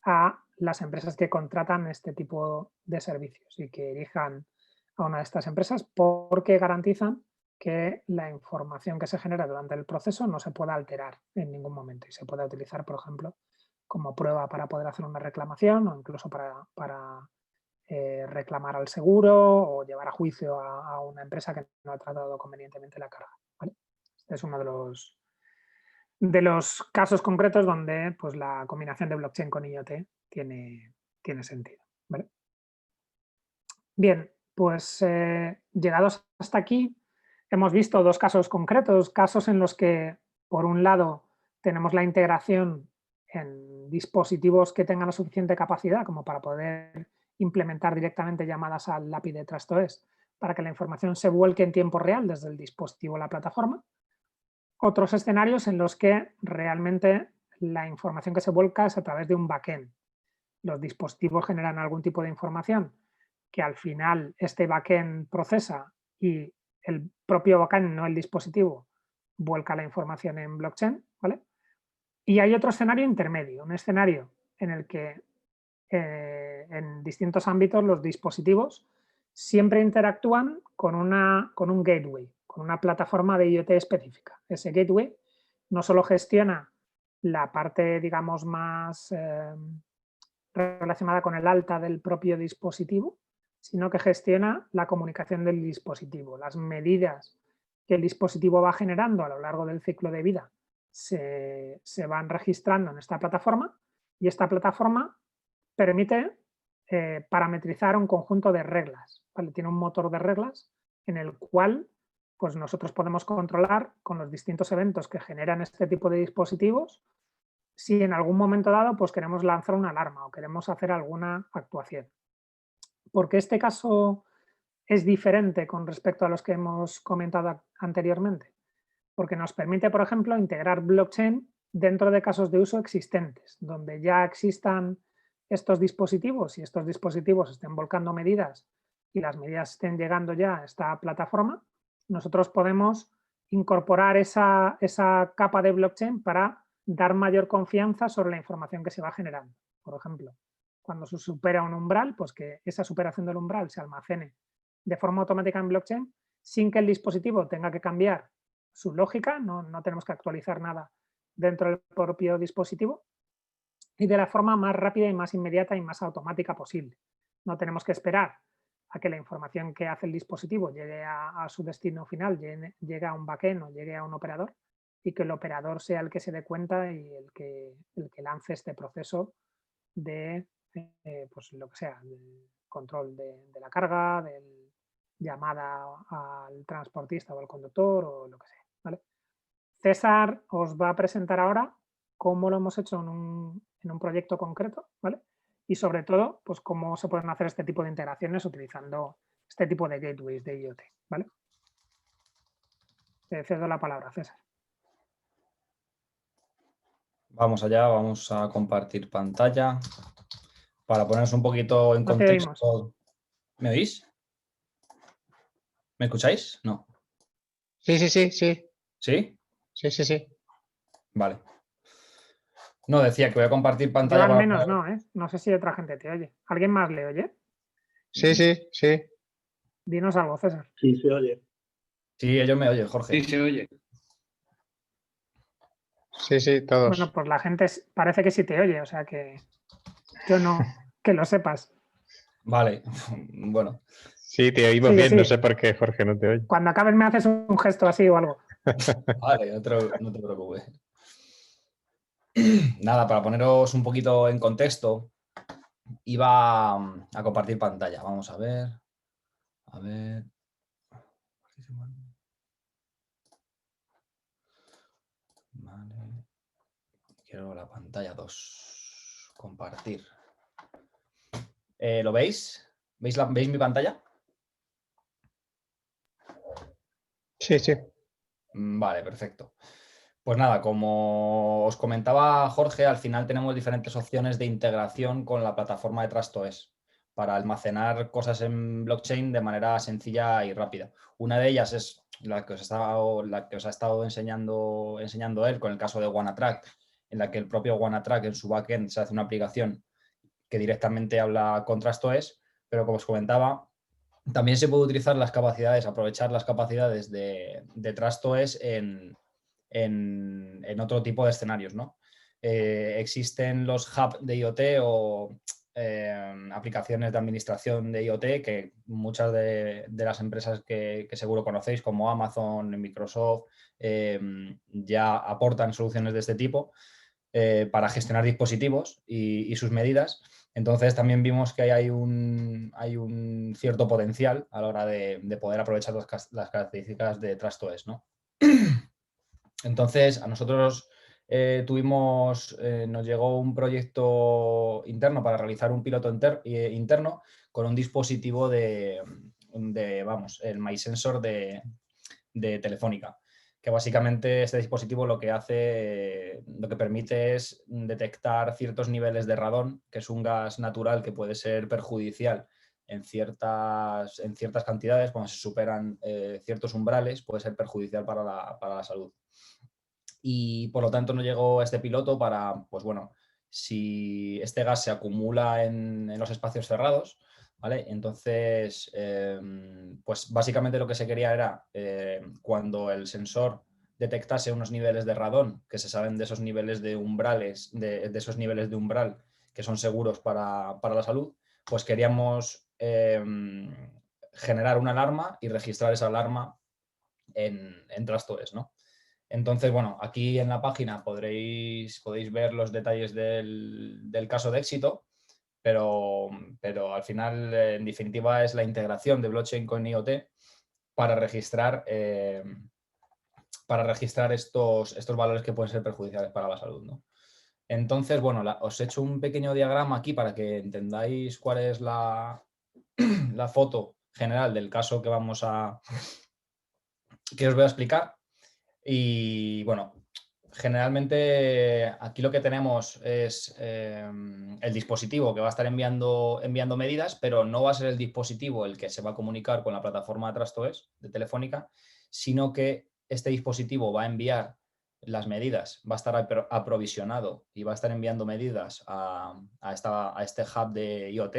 a las empresas que contratan este tipo de servicios y que elijan a una de estas empresas porque garantizan que la información que se genera durante el proceso no se pueda alterar en ningún momento y se pueda utilizar, por ejemplo, como prueba para poder hacer una reclamación o incluso para reclamar al seguro o llevar a juicio a una empresa que no ha tratado convenientemente la carga. ¿Vale? Este es uno de los casos concretos donde pues, la combinación de blockchain con IoT tiene sentido. ¿Vale? Bien, pues llegados hasta aquí, hemos visto dos casos concretos, casos en los que, por un lado, tenemos la integración en dispositivos que tengan la suficiente capacidad como para poder implementar directamente llamadas al API de TrustOS para que la información se vuelque en tiempo real desde el dispositivo a la plataforma. Otros escenarios en los que realmente la información que se vuelca es a través de un backend. Los dispositivos generan algún tipo de información que al final este backend procesa y el propio backend, no el dispositivo, vuelca la información en blockchain. ¿Vale? Y hay otro escenario intermedio, un escenario en el que en distintos ámbitos los dispositivos siempre interactúan con un gateway, con una plataforma de IoT específica. Ese gateway no solo gestiona la parte, digamos, más relacionada con el alta del propio dispositivo, sino que gestiona la comunicación del dispositivo, las medidas que el dispositivo va generando a lo largo del ciclo de vida se van registrando en esta plataforma y esta plataforma permite parametrizar un conjunto de reglas. ¿Vale? Tiene un motor de reglas en el cual pues, nosotros podemos controlar con los distintos eventos que generan este tipo de dispositivos si en algún momento dado pues, queremos lanzar una alarma o queremos hacer alguna actuación. Porque este caso es diferente con respecto a los que hemos comentado anteriormente. Porque nos permite, por ejemplo, integrar blockchain dentro de casos de uso existentes, donde ya existan estos dispositivos y estos dispositivos estén volcando medidas y las medidas estén llegando ya a esta plataforma, nosotros podemos incorporar esa capa de blockchain para dar mayor confianza sobre la información que se va generando. Por ejemplo, cuando se supera un umbral, pues que esa superación del umbral se almacene de forma automática en blockchain sin que el dispositivo tenga que cambiar su lógica, no tenemos que actualizar nada dentro del propio dispositivo y de la forma más rápida y más inmediata y más automática posible. No tenemos que esperar a que la información que hace el dispositivo llegue a su destino final, llegue a un backend o llegue a un operador y que el operador sea el que se dé cuenta y el que lance este proceso de, pues lo que sea, del control de la carga, de llamada al transportista o al conductor o lo que sea. ¿Vale? César os va a presentar ahora cómo lo hemos hecho en un proyecto concreto, ¿vale? Y sobre todo, pues cómo se pueden hacer este tipo de integraciones utilizando este tipo de gateways de IoT, ¿vale? Te cedo la palabra, César. Vamos allá, vamos a compartir pantalla para ponernos un poquito en No te oímos. contexto. ¿Me oís? ¿Me escucháis? No. Sí. ¿Sí? Sí. Vale. No, decía que voy a compartir Yo pantalla al para menos poner... no, ¿eh? No sé si otra gente te oye. ¿Alguien más le oye? Sí. Dinos algo, César. Sí, se oye. Sí, ellos me oyen, Jorge. Sí, se oye. Sí, todos. Bueno, pues la gente parece que sí te oye, o sea que yo no, que lo sepas. Vale, bueno. Sí, te oímos Sigue, bien, no sigue. sé por qué Jorge no te oye. Cuando acabes me haces un gesto así o algo. Vale, no te preocupes. Nada, para poneros un poquito en contexto, iba a compartir pantalla. Vamos a ver. A ver. Vale. Quiero la pantalla 2. Compartir. ¿Lo veis? ¿Veis mi pantalla? Sí. Vale, perfecto. Pues nada, como os comentaba Jorge, al final tenemos diferentes opciones de integración con la plataforma de TrustOS para almacenar cosas en blockchain de manera sencilla y rápida. Una de ellas es la que os ha estado enseñando él con el caso de OneAtrack, en la que el propio OneAtrack en su backend se hace una aplicación que directamente habla con TrustOS, pero como os comentaba, también se puede utilizar aprovechar las capacidades de TrustOS en otro tipo de escenarios, ¿no? Existen los hubs de IoT o aplicaciones de administración de IoT que muchas de las empresas que seguro conocéis, como Amazon, Microsoft, ya aportan soluciones de este tipo para gestionar dispositivos y sus medidas. Entonces también vimos que hay un cierto potencial a la hora de poder aprovechar las características de TrustOS, ¿no? Entonces a nosotros nos llegó un proyecto interno para realizar un piloto interno con un dispositivo el MySensor de Telefónica, que básicamente este dispositivo lo que permite es detectar ciertos niveles de radón, que es un gas natural que puede ser perjudicial en ciertas cantidades. Cuando se superan ciertos umbrales puede ser perjudicial para la salud. Y por lo tanto nos llegó este piloto para, pues bueno, si este gas se acumula en los espacios cerrados, ¿vale? Entonces, pues básicamente lo que se quería era cuando el sensor detectase unos niveles de radón, que se saben de esos niveles de umbrales, de esos niveles de umbral que son seguros para la salud, pues queríamos generar una alarma y registrar esa alarma en TrustOS, ¿no? Entonces, bueno, aquí en la página podéis ver los detalles del caso de éxito, pero al final, en definitiva, es la integración de blockchain con IoT para registrar estos valores que pueden ser perjudiciales para la salud, ¿no? Entonces, bueno, os he hecho un pequeño diagrama aquí para que entendáis cuál es la foto general del caso que os voy a explicar. Y bueno, generalmente aquí lo que tenemos es el dispositivo que va a estar enviando medidas, pero no va a ser el dispositivo el que se va a comunicar con la plataforma de TrustOS de Telefónica, sino que este dispositivo va a enviar las medidas, va a estar aprovisionado y va a estar enviando medidas a este hub de IoT,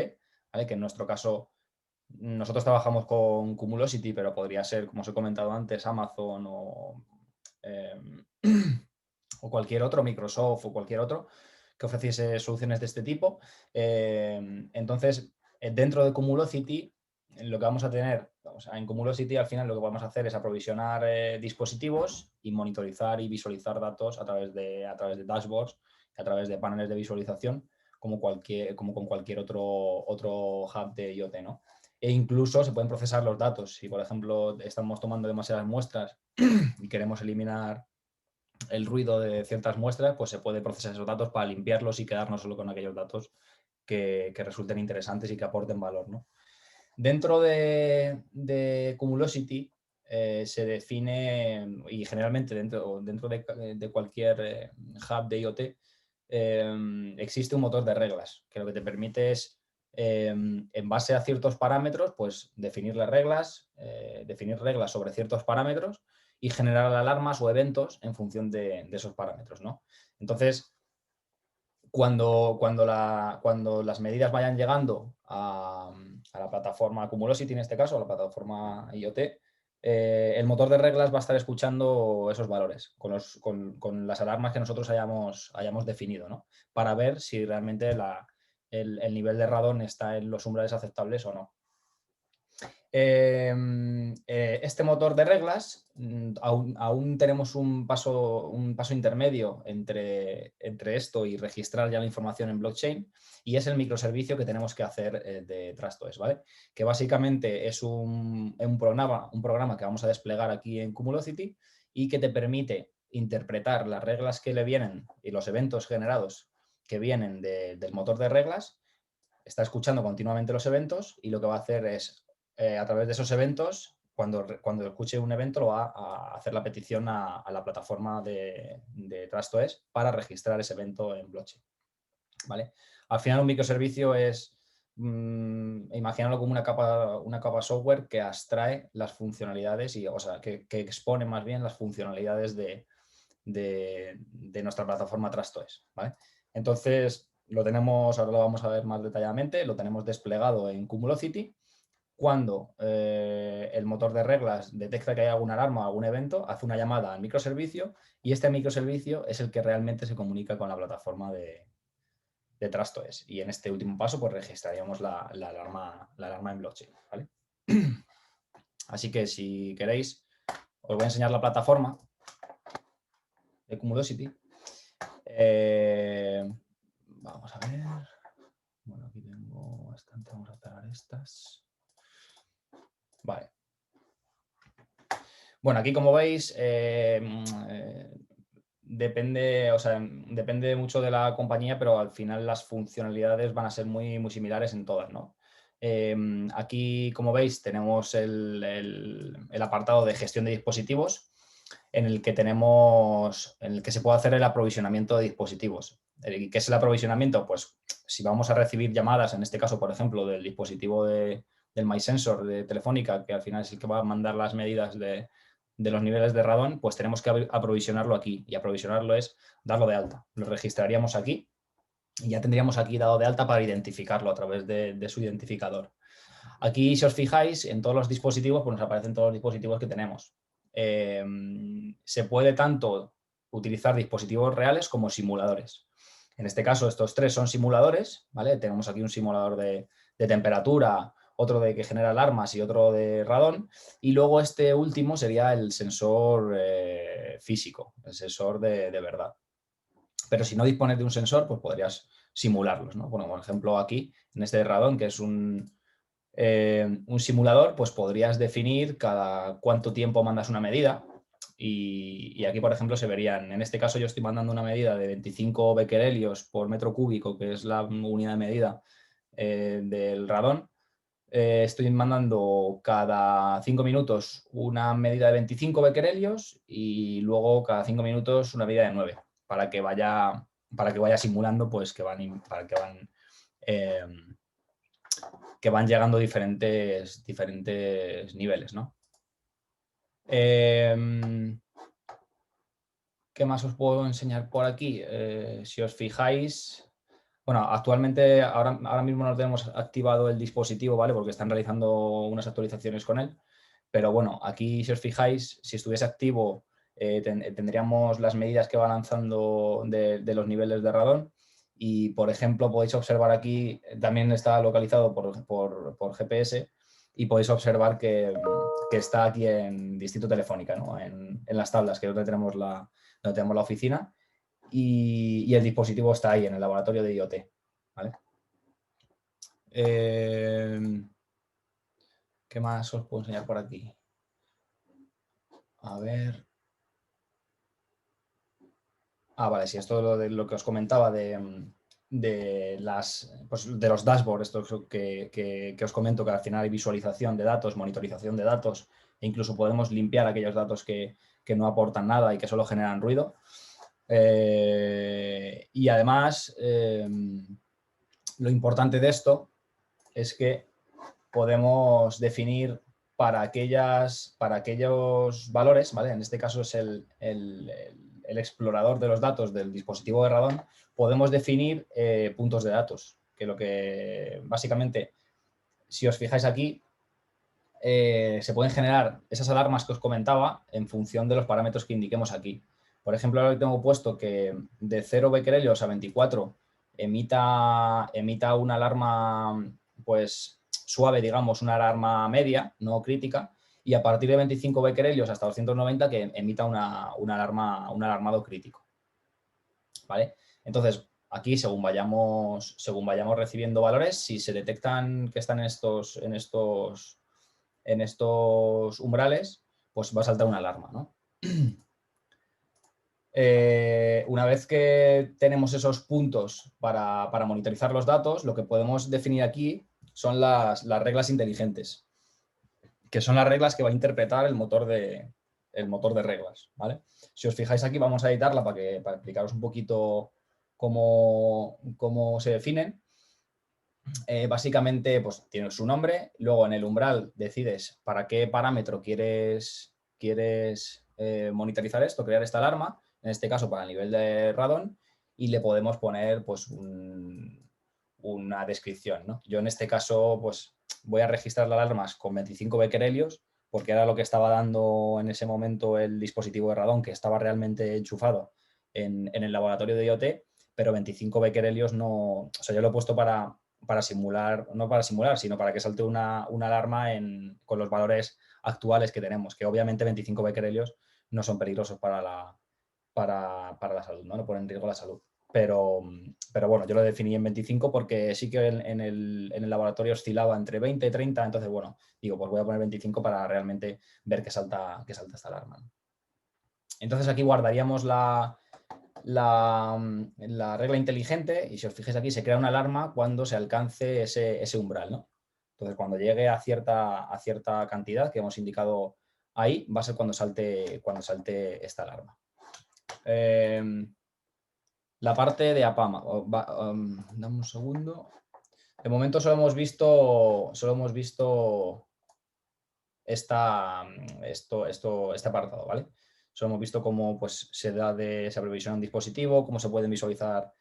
¿vale? Que en nuestro caso nosotros trabajamos con Cumulosity, pero podría ser, como os he comentado antes, Amazon o cualquier otro, Microsoft o cualquier otro, que ofreciese soluciones de este tipo. Entonces, dentro de Cumulocity, lo que vamos a tener, en Cumulocity al final lo que vamos a hacer es aprovisionar dispositivos y monitorizar y visualizar datos a través de dashboards, a través de paneles de visualización, como con cualquier otro hub de IoT, ¿no? E incluso se pueden procesar los datos. Si, por ejemplo, estamos tomando demasiadas muestras y queremos eliminar el ruido de ciertas muestras, pues se puede procesar esos datos para limpiarlos y quedarnos solo con aquellos datos que resulten interesantes y que aporten valor, ¿no? Dentro de Cumulocity se define, y generalmente dentro de cualquier hub de IoT, existe un motor de reglas, que lo que te permite es, en base a ciertos parámetros, pues definir reglas sobre ciertos parámetros y generar alarmas o eventos en función de esos parámetros, ¿no? Entonces, cuando las medidas vayan llegando a la plataforma Cumulocity, en este caso, a la plataforma IoT, el motor de reglas va a estar escuchando esos valores con las alarmas que nosotros hayamos definido, ¿no? Para ver si realmente el nivel de radón está en los umbrales aceptables o no. Este motor de reglas, aún tenemos un paso intermedio entre esto y registrar ya la información en blockchain, y es el microservicio que tenemos que hacer de TrustOS, ¿vale? Que básicamente es un programa que vamos a desplegar aquí en Cumulocity y que te permite interpretar las reglas que le vienen y los eventos generados que vienen del motor de reglas. Está escuchando continuamente los eventos y lo que va a hacer es, a través de esos eventos, cuando escuche un evento, lo va a hacer la petición a la plataforma de TrustOS para registrar ese evento en blockchain, ¿vale? Al final, un microservicio es, imagínalo como una capa software que abstrae las funcionalidades y, o sea, que expone más bien las funcionalidades de nuestra plataforma TrustOS, ¿vale? Entonces, ahora lo vamos a ver más detalladamente, lo tenemos desplegado en Cumulocity. Cuando el motor de reglas detecta que hay alguna alarma o algún evento, hace una llamada al microservicio y este microservicio es el que realmente se comunica con la plataforma de TrustOS. Y en este último paso, pues registraríamos la alarma en blockchain, ¿vale? Así que si queréis, os voy a enseñar la plataforma de Cumulocity. Vamos a ver. Bueno, aquí tengo bastante. Vamos a pegar estas. Vale. Bueno, aquí como veis, depende mucho de la compañía, pero al final las funcionalidades van a ser muy, muy similares en todas, ¿no? Aquí, como veis, tenemos el apartado de gestión de dispositivos, en el que se puede hacer el aprovisionamiento de dispositivos. ¿Qué es el aprovisionamiento? Pues si vamos a recibir llamadas, en este caso, por ejemplo, del dispositivo del MySensor de Telefónica, que al final es el que va a mandar las medidas de los niveles de radón, pues tenemos que aprovisionarlo aquí. Y aprovisionarlo es darlo de alta. Lo registraríamos aquí y ya tendríamos aquí dado de alta para identificarlo a través de su identificador. Aquí, si os fijáis, en todos los dispositivos, pues nos aparecen todos los dispositivos que tenemos. Se puede tanto utilizar dispositivos reales como simuladores. En este caso, estos tres son simuladores, ¿vale? Tenemos aquí un simulador de temperatura, otro de que genera alarmas y otro de radón. Y luego este último sería el sensor físico, el sensor de verdad. Pero si no dispones de un sensor, pues podrías simularlos, ¿no? Bueno, por ejemplo, aquí, en este de radón, que es un simulador, pues podrías definir cada cuánto tiempo mandas una medida. Y aquí, por ejemplo, se verían, en este caso yo estoy mandando una medida de 25 becquerelios por metro cúbico, que es la unidad de medida del radón. Estoy mandando cada 5 minutos una medida de 25 becquerelios y luego cada 5 minutos una medida de 9, para que vaya simulando, pues que van llegando diferentes niveles, ¿no? ¿Qué más os puedo enseñar por aquí? Si os fijáis, bueno, actualmente ahora mismo no tenemos activado el dispositivo, ¿vale? Porque están realizando unas actualizaciones con él. Pero bueno, aquí si os fijáis, si estuviese activo tendríamos las medidas que va lanzando de los niveles de radón. Y, por ejemplo, podéis observar aquí, también está localizado por GPS, y podéis observar que está aquí en Distrito Telefónica, ¿no? En las tablas, que es donde tenemos la oficina, y el dispositivo está ahí, en el laboratorio de IoT. ¿Vale? ¿Qué más os puedo enseñar por aquí? A ver. Vale, sí, esto es lo que os comentaba de los dashboards, esto que os comento, que al final hay visualización de datos, monitorización de datos, e incluso podemos limpiar aquellos datos que no aportan nada y que solo generan ruido. Y además, lo importante de esto es que podemos definir para aquellos valores, ¿vale? En este caso es el explorador de los datos del dispositivo de radón, podemos definir puntos de datos, que básicamente, si os fijáis aquí, se pueden generar esas alarmas que os comentaba en función de los parámetros que indiquemos aquí. Por ejemplo, ahora tengo puesto que de 0 becquerelios a 24 emita una alarma pues suave, digamos, una alarma media, no crítica, y a partir de 25 becquerelios hasta 290 que emita un alarmado crítico. ¿Vale? Entonces, aquí según vayamos recibiendo valores, si se detectan que están en estos umbrales, pues va a saltar una alarma, ¿no? Una vez que tenemos esos puntos para monitorizar los datos, lo que podemos definir aquí son las reglas inteligentes, que son las reglas que va a interpretar el motor de reglas, ¿vale? Si os fijáis aquí, vamos a editarla para explicaros un poquito cómo se definen. Básicamente, pues tienes su nombre, luego en el umbral decides para qué parámetro quieres monitorizar esto, crear esta alarma, en este caso para el nivel de radón, y le podemos poner pues una descripción, ¿no? Yo en este caso pues voy a registrar las alarmas con 25 becquerelios porque era lo que estaba dando en ese momento el dispositivo de radón, que estaba realmente enchufado en el laboratorio de IoT, pero 25 becquerelios no, o sea, yo lo he puesto para simular, no para simular, sino para que salte una alarma con los valores actuales que tenemos, que obviamente 25 becquerelios no son peligrosos para la salud, ¿no? No ponen en riesgo la salud. Pero bueno, yo lo definí en 25 porque sí que en el laboratorio oscilaba entre 20 y 30, entonces bueno, digo, pues voy a poner 25 para realmente ver que salta esta alarma. Entonces aquí guardaríamos la regla inteligente y si os fijáis aquí se crea una alarma cuando se alcance ese umbral, ¿no? Entonces cuando llegue a cierta cantidad que hemos indicado ahí, va a ser cuando salte esta alarma. La parte de APAMA. Dame un segundo. De momento solo hemos visto este apartado, ¿vale? Solo hemos visto cómo pues, se aprovisiona un dispositivo, cómo se pueden visualizar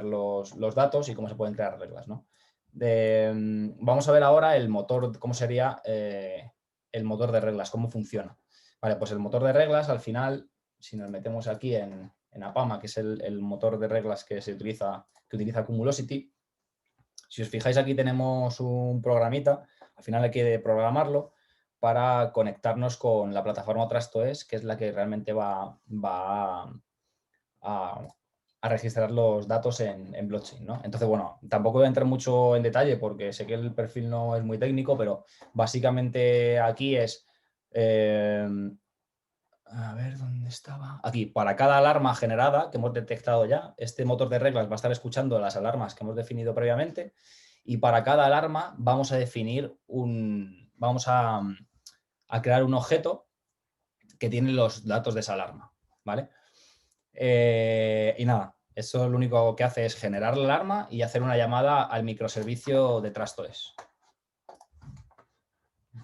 los datos y cómo se pueden crear reglas, ¿no? Vamos a ver ahora el motor, cómo sería el motor de reglas, cómo funciona. Vale, pues el motor de reglas, al final, si nos metemos aquí en APAMA, que es el motor de reglas que utiliza Cumulosity, si os fijáis aquí tenemos un programita, al final hay que programarlo para conectarnos con la plataforma TrustOS, que es la que realmente va a registrar los datos en blockchain, ¿no? Entonces, bueno, tampoco voy a entrar mucho en detalle porque sé que el perfil no es muy técnico, pero básicamente aquí es... a ver, ¿dónde estaba? Aquí, para cada alarma generada que hemos detectado ya, este motor de reglas va a estar escuchando las alarmas que hemos definido previamente y para cada alarma vamos a definir vamos a crear un objeto que tiene los datos de esa alarma, ¿vale? Y nada, eso lo único que hace es generar la alarma y hacer una llamada al microservicio de TrustOS.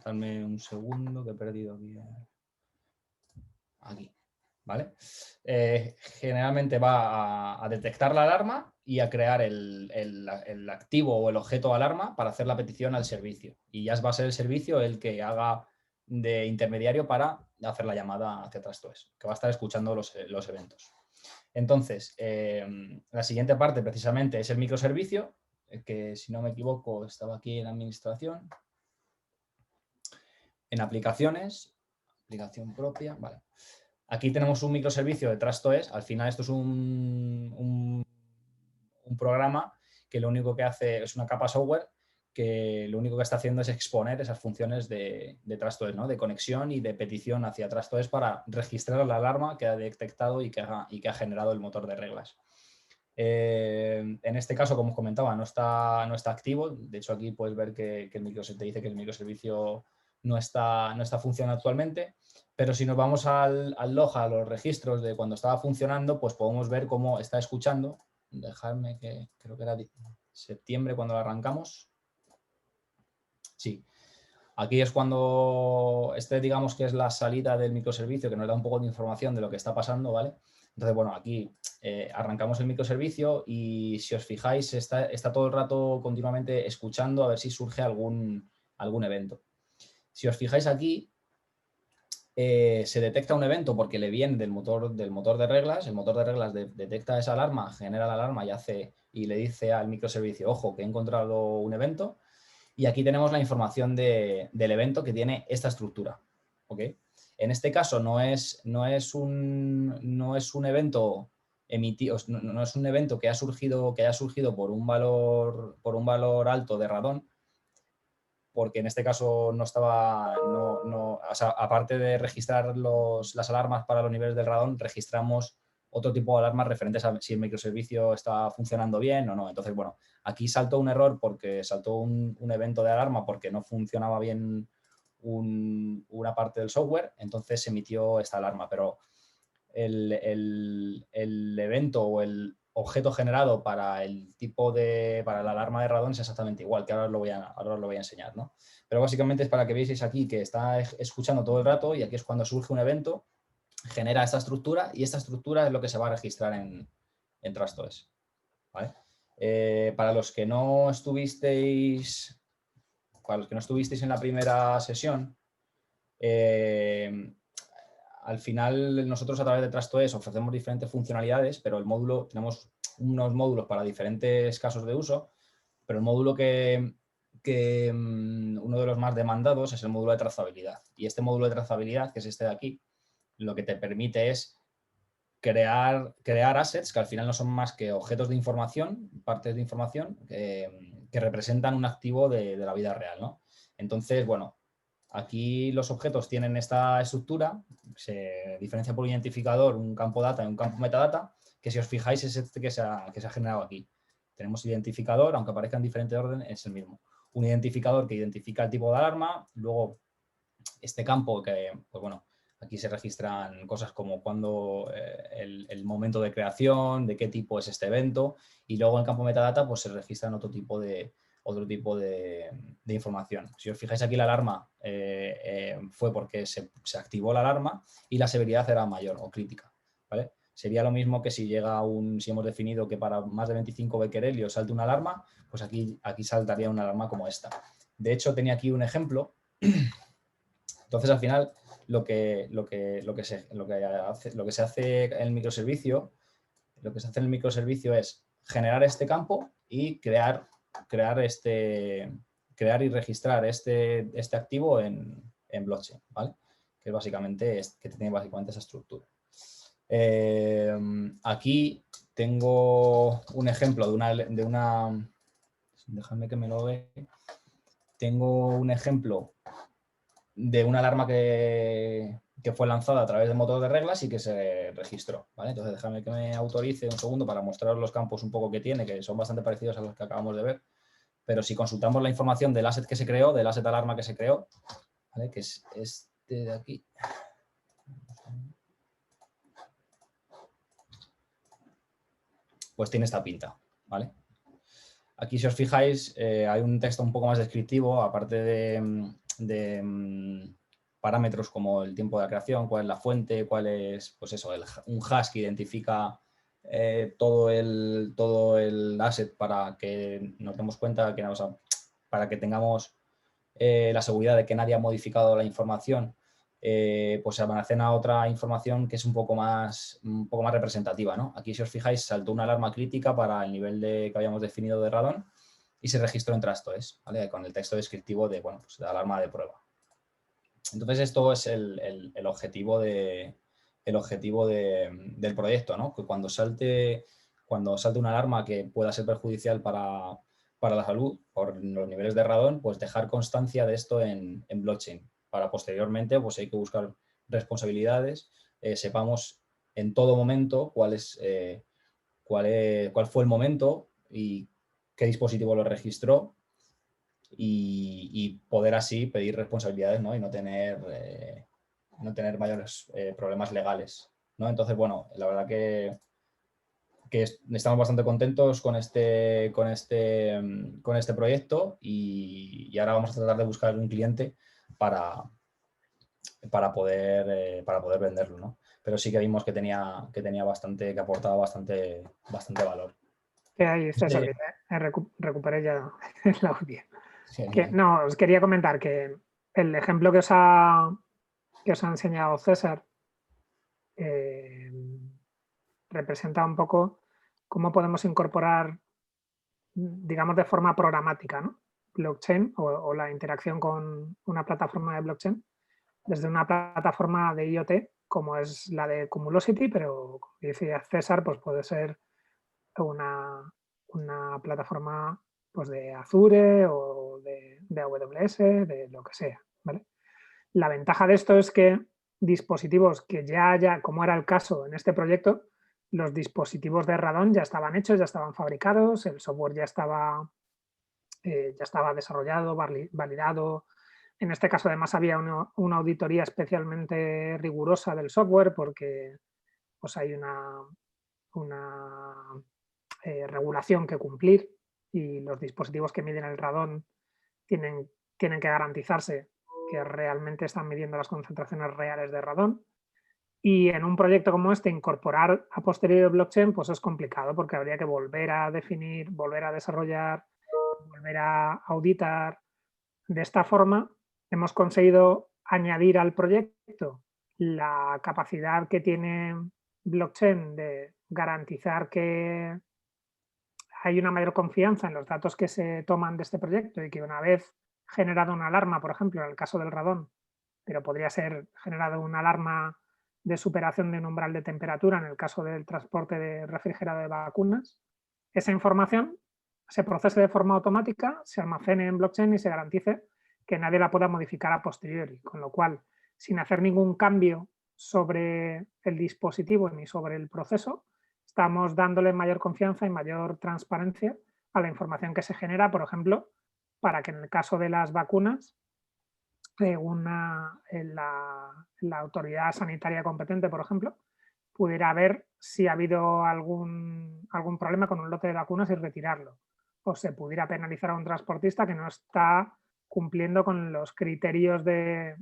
Dame un segundo que he perdido aquí, ¿vale? Generalmente va a detectar la alarma y a crear el activo o el objeto alarma para hacer la petición al servicio. Y ya va a ser el servicio el que haga de intermediario para hacer la llamada hacia TrustOS, que va a estar escuchando los eventos. Entonces, la siguiente parte precisamente es el microservicio, que si no me equivoco estaba aquí en administración, en aplicaciones, aplicación propia, vale. Aquí tenemos un microservicio de TrustOS. Al final esto es un programa que lo único que hace es una capa software que lo único que está haciendo es exponer esas funciones de TrustOS, ¿no? De conexión y de petición hacia TrustOS para registrar la alarma que ha detectado y que ha generado el motor de reglas. En este caso, como os comentaba, no está activo. De hecho, aquí puedes ver que el microservicio te dice que el microservicio no está funcionando actualmente. Pero si nos vamos al log, a los registros de cuando estaba funcionando, pues podemos ver cómo está escuchando. Dejadme que creo que era septiembre cuando lo arrancamos. Sí. Aquí es cuando digamos que es la salida del microservicio, que nos da un poco de información de lo que está pasando, ¿vale? Entonces, bueno, aquí arrancamos el microservicio y si os fijáis está todo el rato continuamente escuchando a ver si surge algún evento. Si os fijáis aquí, se detecta un evento porque le viene del motor de reglas. El motor de reglas detecta esa alarma, genera la alarma y le dice al microservicio, ojo, que he encontrado un evento. Y aquí tenemos la información del evento que tiene esta estructura. ¿Okay? En este caso no es un evento emitido, no es un evento que haya surgido por un valor alto de radón, porque en este caso no estaba, o sea, aparte de registrar las alarmas para los niveles del radón, registramos otro tipo de alarmas referentes a si el microservicio está funcionando bien o no. Entonces, bueno, aquí saltó un error porque saltó un evento de alarma porque no funcionaba bien una parte del software, entonces se emitió esta alarma, pero el evento o el objeto generado para para la alarma de radón es exactamente igual, que ahora os lo voy a enseñar, ¿no? Pero básicamente es para que veáis aquí que está escuchando todo el rato y aquí es cuando surge un evento, genera esta estructura y esta estructura es lo que se va a registrar en TrustOS, ¿vale? Para los que no estuvisteis en la primera sesión, al final nosotros a través de TrustOS ofrecemos diferentes funcionalidades, pero tenemos unos módulos para diferentes casos de uso, pero el módulo que uno de los más demandados es el módulo de trazabilidad. Y este módulo de trazabilidad, que es este de aquí, lo que te permite es crear assets que al final no son más que objetos de información, partes de información que representan un activo de la vida real, ¿no? Entonces, bueno, aquí los objetos tienen esta estructura, se diferencia por un identificador, un campo data y un campo metadata, que si os fijáis es este que se ha generado aquí. Tenemos identificador, aunque aparezca en diferente orden, es el mismo. Un identificador que identifica el tipo de alarma, luego este campo que, pues bueno, aquí se registran cosas como cuando el momento de creación, de qué tipo es este evento, y luego en el campo metadata pues se registran otro tipo de información. Si os fijáis aquí la alarma fue porque se activó la alarma y la severidad era mayor o crítica, ¿vale? Sería lo mismo que si hemos definido que para más de 25 becquerelios salte una alarma, pues aquí saltaría una alarma como esta. De hecho, tenía aquí un ejemplo. Entonces, al final, lo que se hace en el microservicio, es generar este campo y crear y registrar este activo en blockchain, ¿vale? Que básicamente tiene básicamente esa estructura. Aquí tengo un ejemplo de una. Déjame que me lo vea. Tengo un ejemplo de una alarma que fue lanzada a través del motor de reglas y que se registró, ¿vale? Entonces, déjame que me autorice un segundo para mostraros los campos un poco que tiene, que son bastante parecidos a los que acabamos de ver. Pero si consultamos la información del asset que se creó, del asset alarma que se creó, ¿vale? Que es este de aquí. Pues tiene esta pinta, ¿vale? Aquí, si os fijáis, hay un texto un poco más descriptivo, aparte de parámetros como el tiempo de creación, cuál es la fuente, cuál es, pues eso, un hash que identifica todo el asset para que nos demos cuenta, para que tengamos la seguridad de que nadie ha modificado la información, pues se almacena otra información que es un poco más representativa, ¿no? Aquí, si os fijáis, saltó una alarma crítica para el nivel que habíamos definido de radón y se registró en TrustOS, ¿vale? Con el texto descriptivo de, bueno, pues de alarma de prueba. Entonces, esto es el objetivo del proyecto, ¿no? Que cuando salte una alarma que pueda ser perjudicial para la salud por los niveles de radón, pues dejar constancia de esto en blockchain. Para posteriormente, pues hay que buscar responsabilidades, sepamos en todo momento cuál fue el momento y qué dispositivo lo registró, y poder así pedir responsabilidades, ¿no? Y no tener mayores problemas legales, ¿no? Entonces, bueno, la verdad que estamos bastante contentos con este proyecto, y ahora vamos a tratar de buscar un cliente para poder venderlo, ¿no? Pero sí que vimos que que aportaba bastante valor. ¿Qué hay, César? Que recuperé ya el audio. Genial. No, os quería comentar que el ejemplo que os ha enseñado César representa un poco cómo podemos incorporar, digamos, de forma programática, ¿no? Blockchain o la interacción con una plataforma de blockchain desde una plataforma de IoT como es la de Cumulosity, pero como decía César, pues puede ser una plataforma pues de Azure o de AWS, de lo que sea, ¿vale? La ventaja de esto es que dispositivos que ya haya, como era el caso en este proyecto, los dispositivos de radón ya estaban hechos, ya estaban fabricados, el software ya estaba desarrollado, validado. En este caso, además, había una auditoría especialmente rigurosa del software porque pues, hay una regulación que cumplir y los dispositivos que miden el radón tienen que garantizarse que realmente están midiendo las concentraciones reales de radón. Y en un proyecto como este, incorporar a posteriori blockchain, pues es complicado porque habría que volver a definir, volver a desarrollar, volver a auditar. De esta forma, hemos conseguido añadir al proyecto la capacidad que tiene blockchain de garantizar que hay una mayor confianza en los datos que se toman de este proyecto y que una vez generado una alarma, por ejemplo, en el caso del radón, pero podría ser generado una alarma de superación de un umbral de temperatura en el caso del transporte de refrigerado de vacunas, esa información se procese de forma automática, se almacene en blockchain y se garantice que nadie la pueda modificar a posteriori, con lo cual, sin hacer ningún cambio sobre el dispositivo ni sobre el proceso, estamos dándole mayor confianza y mayor transparencia a la información que se genera, por ejemplo, para que en el caso de las vacunas, la autoridad sanitaria competente, por ejemplo, pudiera ver si ha habido algún problema con un lote de vacunas y retirarlo. O se pudiera penalizar a un transportista que no está cumpliendo con los criterios de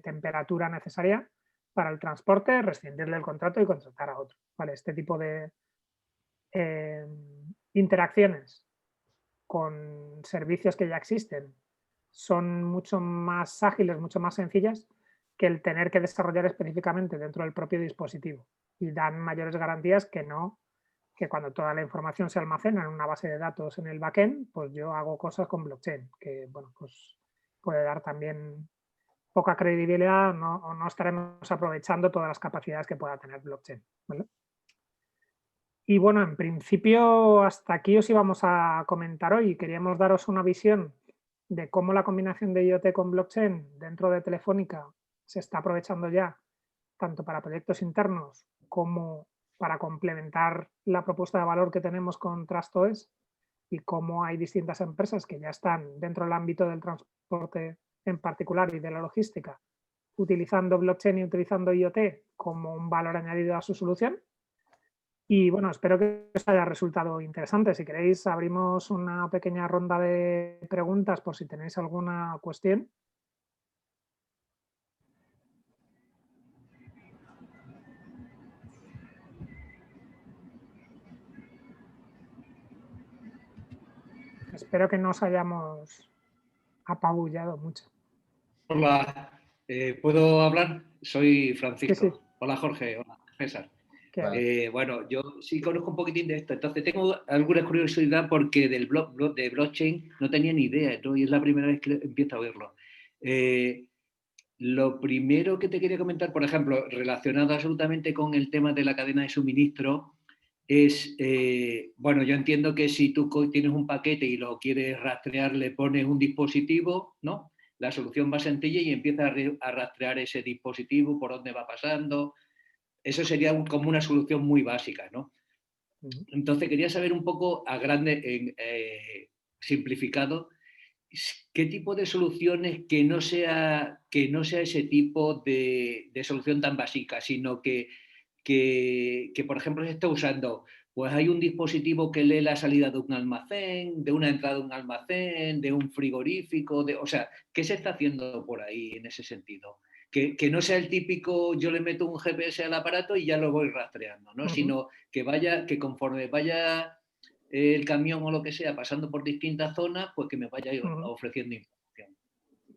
temperatura necesaria para el transporte, rescindirle el contrato y contratar a otro. ¿Vale? Este tipo de interacciones con servicios que ya existen son mucho más ágiles, mucho más sencillas que el tener que desarrollar específicamente dentro del propio dispositivo, y dan mayores garantías que cuando toda la información se almacena en una base de datos en el backend, pues yo hago cosas con blockchain, que bueno, pues puede dar también poca credibilidad, o no estaremos aprovechando todas las capacidades que pueda tener blockchain, ¿vale? Y bueno, en principio hasta aquí os íbamos a comentar hoy. Queríamos daros una visión de cómo la combinación de IoT con blockchain dentro de Telefónica se está aprovechando ya, tanto para proyectos internos como para complementar la propuesta de valor que tenemos con TrustOS, y cómo hay distintas empresas que ya están dentro del ámbito del transporte en particular y de la logística, utilizando blockchain y utilizando IoT como un valor añadido a su solución. Y bueno, espero que os haya resultado interesante. Si queréis, abrimos una pequeña ronda de preguntas por si tenéis alguna cuestión. Espero que no os hayamos apabullado mucho. Hola, ¿puedo hablar? Soy Francisco. Sí, sí. Hola Jorge, hola César. Vale. Bueno, yo sí conozco un poquitín de esto, entonces tengo alguna curiosidad porque del blog de blockchain no tenía ni idea, ¿no? Y es la primera vez que empiezo a oírlo. Lo primero que te quería comentar, por ejemplo, relacionado absolutamente con el tema de la cadena de suministro, es, bueno, yo entiendo que si tú tienes un paquete y lo quieres rastrear, le pones un dispositivo, ¿no? La solución más sencilla y empieza a rastrear ese dispositivo, por dónde va pasando. Eso sería como una solución muy básica, ¿no? Entonces quería saber un poco a grande, simplificado, ¿qué tipo de soluciones que no sea ese tipo de solución tan básica, sino que, por ejemplo, se está usando, pues hay un dispositivo que lee la salida de un almacén, de una entrada de un almacén, de un frigorífico, o sea, ¿qué se está haciendo por ahí en ese sentido? Que no sea el típico, yo le meto un GPS al aparato y ya lo voy rastreando, ¿no? Sino que conforme vaya el camión o lo que sea pasando por distintas zonas, pues que me vaya ofreciendo información.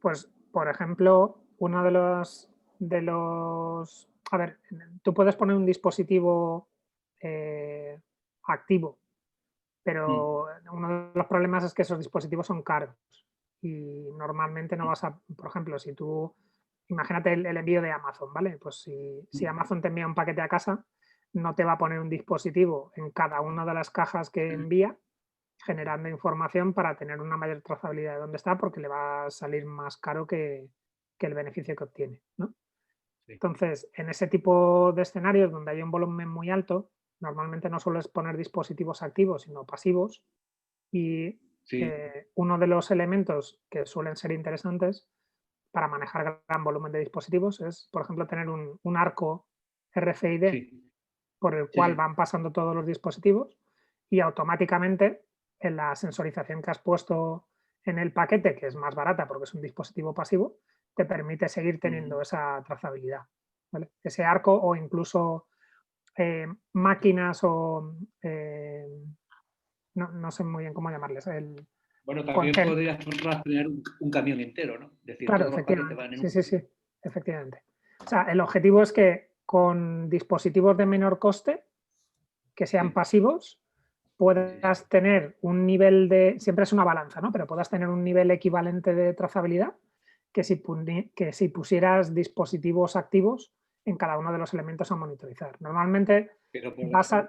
Pues, por ejemplo, uno de los... A ver, tú puedes poner un dispositivo activo, pero uno de los problemas es que esos dispositivos son caros y normalmente no vas a, por ejemplo, si tú, imagínate el envío de Amazon, ¿vale? Pues si Amazon te envía un paquete a casa, no te va a poner un dispositivo en cada una de las cajas que envía, generando información para tener una mayor trazabilidad de dónde está, porque le va a salir más caro que el beneficio que obtiene, ¿no? Sí. Entonces, en ese tipo de escenarios donde hay un volumen muy alto, normalmente no sueles poner dispositivos activos, sino pasivos, y uno de los elementos que suelen ser interesantes para manejar gran volumen de dispositivos es, por ejemplo, tener un arco RFID por el cual van pasando todos los dispositivos y automáticamente en la sensorización que has puesto en el paquete, que es más barata porque es un dispositivo pasivo, te permite seguir teniendo esa trazabilidad, ¿vale? Ese arco o incluso máquinas o no sé muy bien cómo llamarles. Bueno, también podrías rastrear un camión entero, ¿no? Es decir, claro, todos los paquetes van en sí, efectivamente. O sea, el objetivo es que con dispositivos de menor coste, que sean pasivos, puedas tener un nivel de, siempre es una balanza, ¿no? Pero puedas tener un nivel equivalente de trazabilidad que si pusieras dispositivos activos en cada uno de los elementos a monitorizar. Normalmente pero vas a...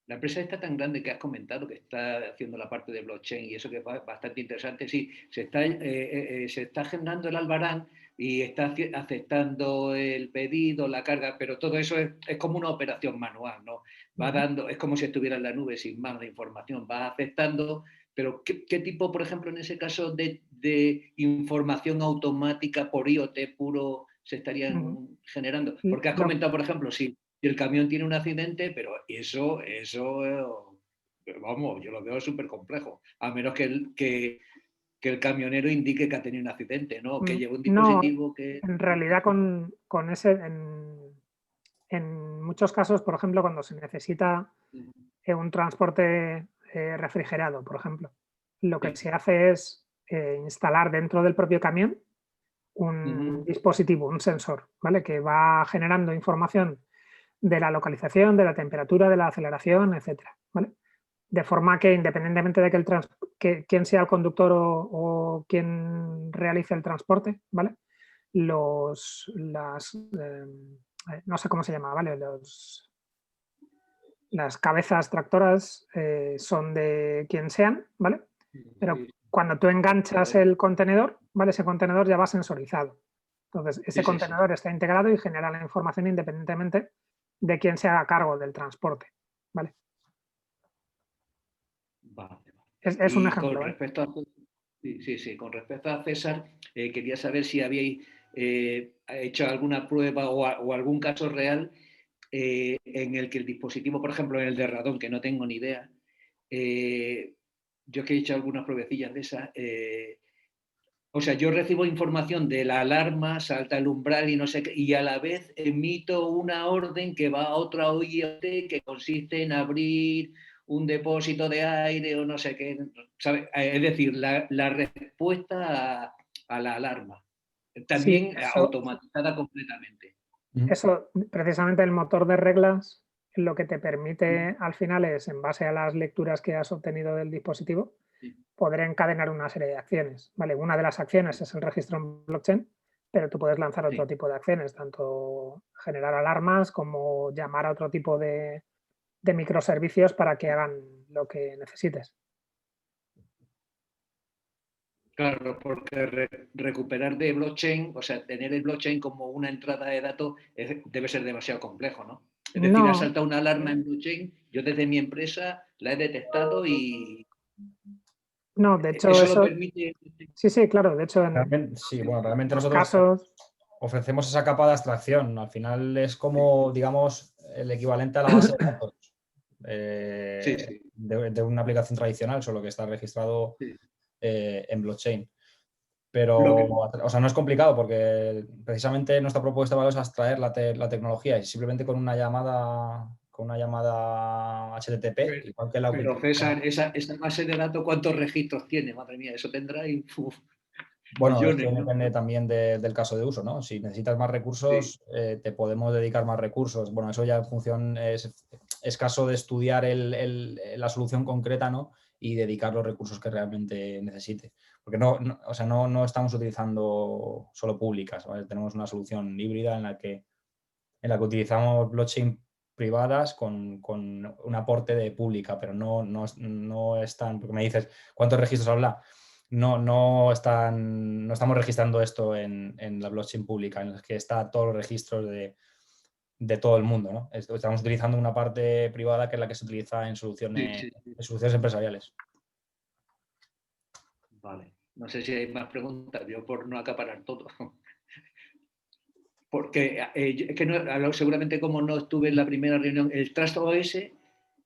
La empresa está tan grande que has comentado que está haciendo la parte de blockchain y eso que es bastante interesante. Sí, se está generando el albarán y está aceptando el pedido, la carga, pero todo eso es como una operación manual, ¿no? Va dando, es como si estuviera en la nube sin más de información, va aceptando, pero ¿qué tipo, por ejemplo, en ese caso de información automática por IoT puro se estarían generando? Porque has comentado, por ejemplo, si el camión tiene un accidente, pero eso vamos, yo lo veo súper complejo, a menos que el camionero indique que ha tenido un accidente, ¿no? Que lleve un dispositivo que... En realidad con ese, en muchos casos, por ejemplo, cuando se necesita un transporte refrigerado, por ejemplo, lo que se hace es instalar dentro del propio camión un dispositivo, un sensor, ¿vale? Que va generando información de la localización, de la temperatura, de la aceleración, etcétera, ¿vale? De forma que independientemente de quién sea el conductor o quién realice el transporte, ¿vale? No sé cómo se llama, ¿vale? Las cabezas tractoras son de quien sean, ¿vale? Pero cuando tú enganchas el contenedor, ¿vale? Ese contenedor ya va sensorizado. Entonces, ese contenedor está integrado y genera la información independientemente de quién se haga cargo del transporte, ¿vale? Vale. Es un ejemplo. Con respecto a... con respecto a César, quería saber si habíais hecho alguna prueba o algún caso real en el que el dispositivo, por ejemplo, en el de Radón, que no tengo ni idea, yo que he hecho algunas pruebecillas de esas, o sea, yo recibo información de la alarma, salta el umbral y no sé qué, y a la vez emito una orden que va a otra OIoT que consiste en abrir un depósito de aire o no sé qué, ¿sabe? Es decir, la respuesta a la alarma, también Sí, automatizada completamente. Eso, precisamente el motor de reglas, lo que te permite al final es, en base a las lecturas que has obtenido del dispositivo, poder encadenar una serie de acciones. ¿Vale? Una de las acciones es el registro en blockchain, pero tú puedes lanzar otro tipo de acciones, tanto generar alarmas como llamar a otro tipo de microservicios para que hagan lo que necesites. Claro, porque recuperar de blockchain, o sea, tener el blockchain como una entrada de datos debe ser demasiado complejo, ¿no? Es decir, ha saltado una alarma en blockchain, yo desde mi empresa la he detectado y... No, de hecho eso lo permite... Sí, claro, de hecho realmente nosotros casos... ofrecemos esa capa de abstracción. Al final es como, digamos, el equivalente a la base de datos de una aplicación tradicional, solo que está registrado en blockchain. Pero, o sea, no es complicado porque precisamente nuestra propuesta es abstraer la tecnología y simplemente con una llamada HTTP, igual que la Pero César, esa base de datos, ¿cuántos registros tiene? Madre mía, eso tendrá bueno, millones, esto ¿no? depende también del caso de uso, ¿no? Si necesitas más recursos, te podemos dedicar más recursos. Bueno, eso ya en función es caso de estudiar la solución concreta, ¿no? Y dedicar los recursos que realmente necesite. Porque o sea, no estamos utilizando solo públicas, ¿vale? Tenemos una solución híbrida en la que utilizamos blockchain privadas con un aporte de pública, pero no están, porque me dices, ¿cuántos registros habla? No estamos registrando esto en la blockchain pública, en la que está todos los registros de todo el mundo, ¿no? Estamos utilizando una parte privada que es la que se utiliza en soluciones empresariales. Vale. No sé si hay más preguntas, yo por no acaparar todo. Porque es que seguramente como no estuve en la primera reunión, el TrustOS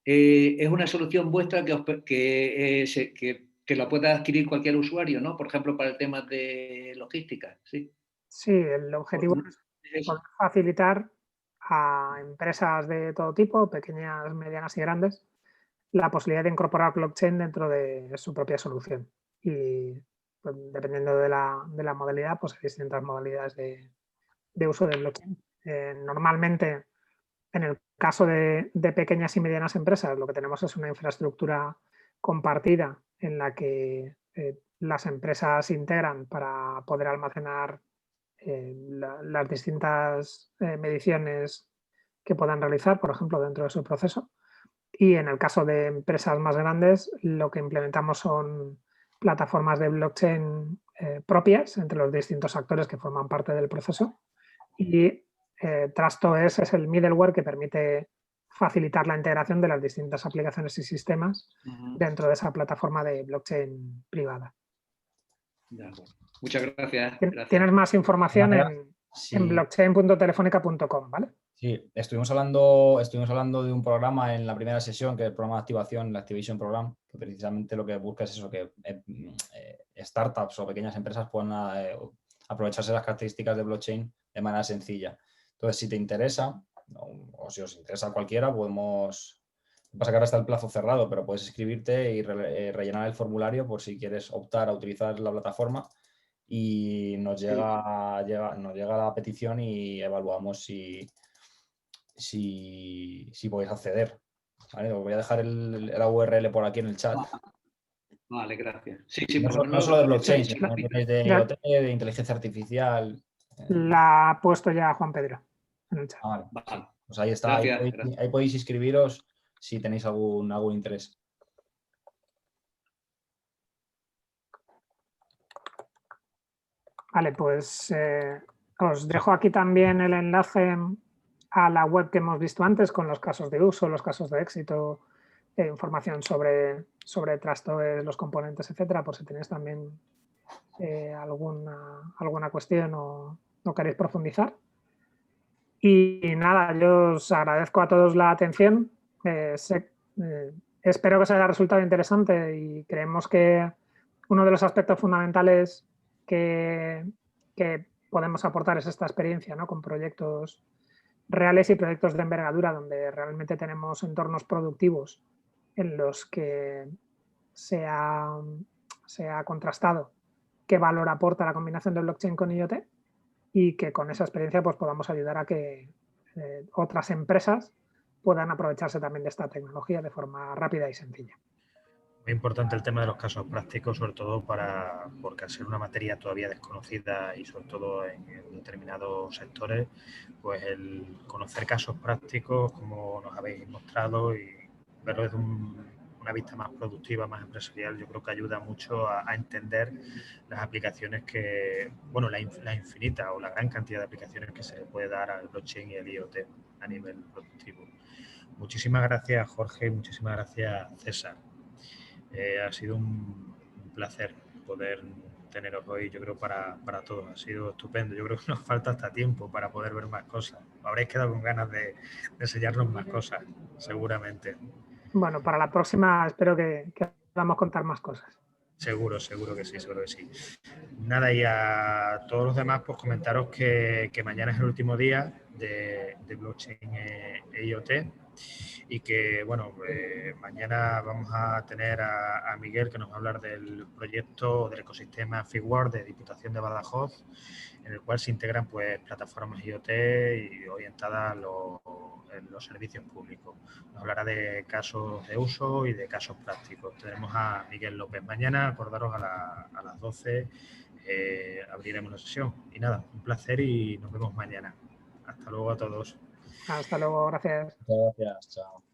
es una solución vuestra que la pueda adquirir cualquier usuario, ¿no? Por ejemplo, para el tema de logística, ¿sí? Sí, el objetivo es poder facilitar a empresas de todo tipo, pequeñas, medianas y grandes, la posibilidad de incorporar blockchain dentro de su propia solución. Y pues, dependiendo de la modalidad, pues hay distintas modalidades de uso de blockchain. Normalmente, en el caso de pequeñas y medianas empresas, lo que tenemos es una infraestructura compartida en la que las empresas integran para poder almacenar las distintas mediciones que puedan realizar, por ejemplo, dentro de su proceso. Y en el caso de empresas más grandes, lo que implementamos son plataformas de blockchain propias entre los distintos actores que forman parte del proceso. Y TrustOS es el middleware que permite facilitar la integración de las distintas aplicaciones y sistemas dentro de esa plataforma de blockchain privada. Muchas gracias. Tienes más información en blockchain.telefónica.com, ¿vale? Sí, estuvimos hablando de un programa en la primera sesión, que es el programa de activación, el Activation Program, que precisamente lo que busca es eso, que startups o pequeñas empresas puedan aprovecharse las características de blockchain de manera sencilla. Entonces, si te interesa, o si os interesa cualquiera, podemos... Pasa que ahora está el plazo cerrado, pero puedes escribirte y rellenar el formulario por si quieres optar a utilizar la plataforma y nos llega la petición y evaluamos si podéis acceder. ¿Vale? Os voy a dejar la URL por aquí en el chat. Vale, gracias. Sí, no solo de blockchain, sino de IoT, de inteligencia artificial. La ha puesto ya Juan Pedro en el chat. Vale. Sí. Pues ahí está. Ahí podéis inscribiros si tenéis algún interés. Vale, pues os dejo aquí también el enlace a la web que hemos visto antes con los casos de uso, los casos de éxito, información sobre TrustOS, los componentes, etcétera, por si tenéis también alguna cuestión o no queréis profundizar. Y nada, yo os agradezco a todos la atención. Espero que os haya resultado interesante y creemos que uno de los aspectos fundamentales que podemos aportar es esta experiencia, ¿no? Con proyectos reales y proyectos de envergadura donde realmente tenemos entornos productivos en los que se ha contrastado qué valor aporta la combinación de blockchain con IoT y que con esa experiencia pues, podamos ayudar a que otras empresas puedan aprovecharse también de esta tecnología de forma rápida y sencilla. Muy importante el tema de los casos prácticos, sobre todo porque al ser una materia todavía desconocida y sobre todo en determinados sectores, pues el conocer casos prácticos como nos habéis mostrado y verlo desde una vista más productiva, más empresarial, yo creo que ayuda mucho a entender las aplicaciones que, bueno, la infinita o la gran cantidad de aplicaciones que se le puede dar al blockchain y al IoT a nivel productivo. Muchísimas gracias, Jorge, muchísimas gracias, César. Ha sido un placer poder teneros hoy, yo creo, para todos. Ha sido estupendo. Yo creo que nos falta hasta tiempo para poder ver más cosas. Habréis quedado con ganas de enseñarnos más cosas, seguramente. Bueno, para la próxima espero que podamos contar más cosas. Seguro que sí, seguro que sí. Nada, y a todos los demás, pues comentaros que mañana es el último día de blockchain e IoT y que, bueno, mañana vamos a tener a Miguel que nos va a hablar del proyecto del ecosistema Figuard de Diputación de Badajoz, en el cual se integran pues plataformas IoT y orientadas a los servicios públicos. Nos hablará de casos de uso y de casos prácticos. Tenemos a Miguel López mañana, acordaros a las 12 abriremos la sesión. Y nada, un placer y nos vemos mañana. Hasta luego a todos. Hasta luego, gracias. Muchas gracias, chao.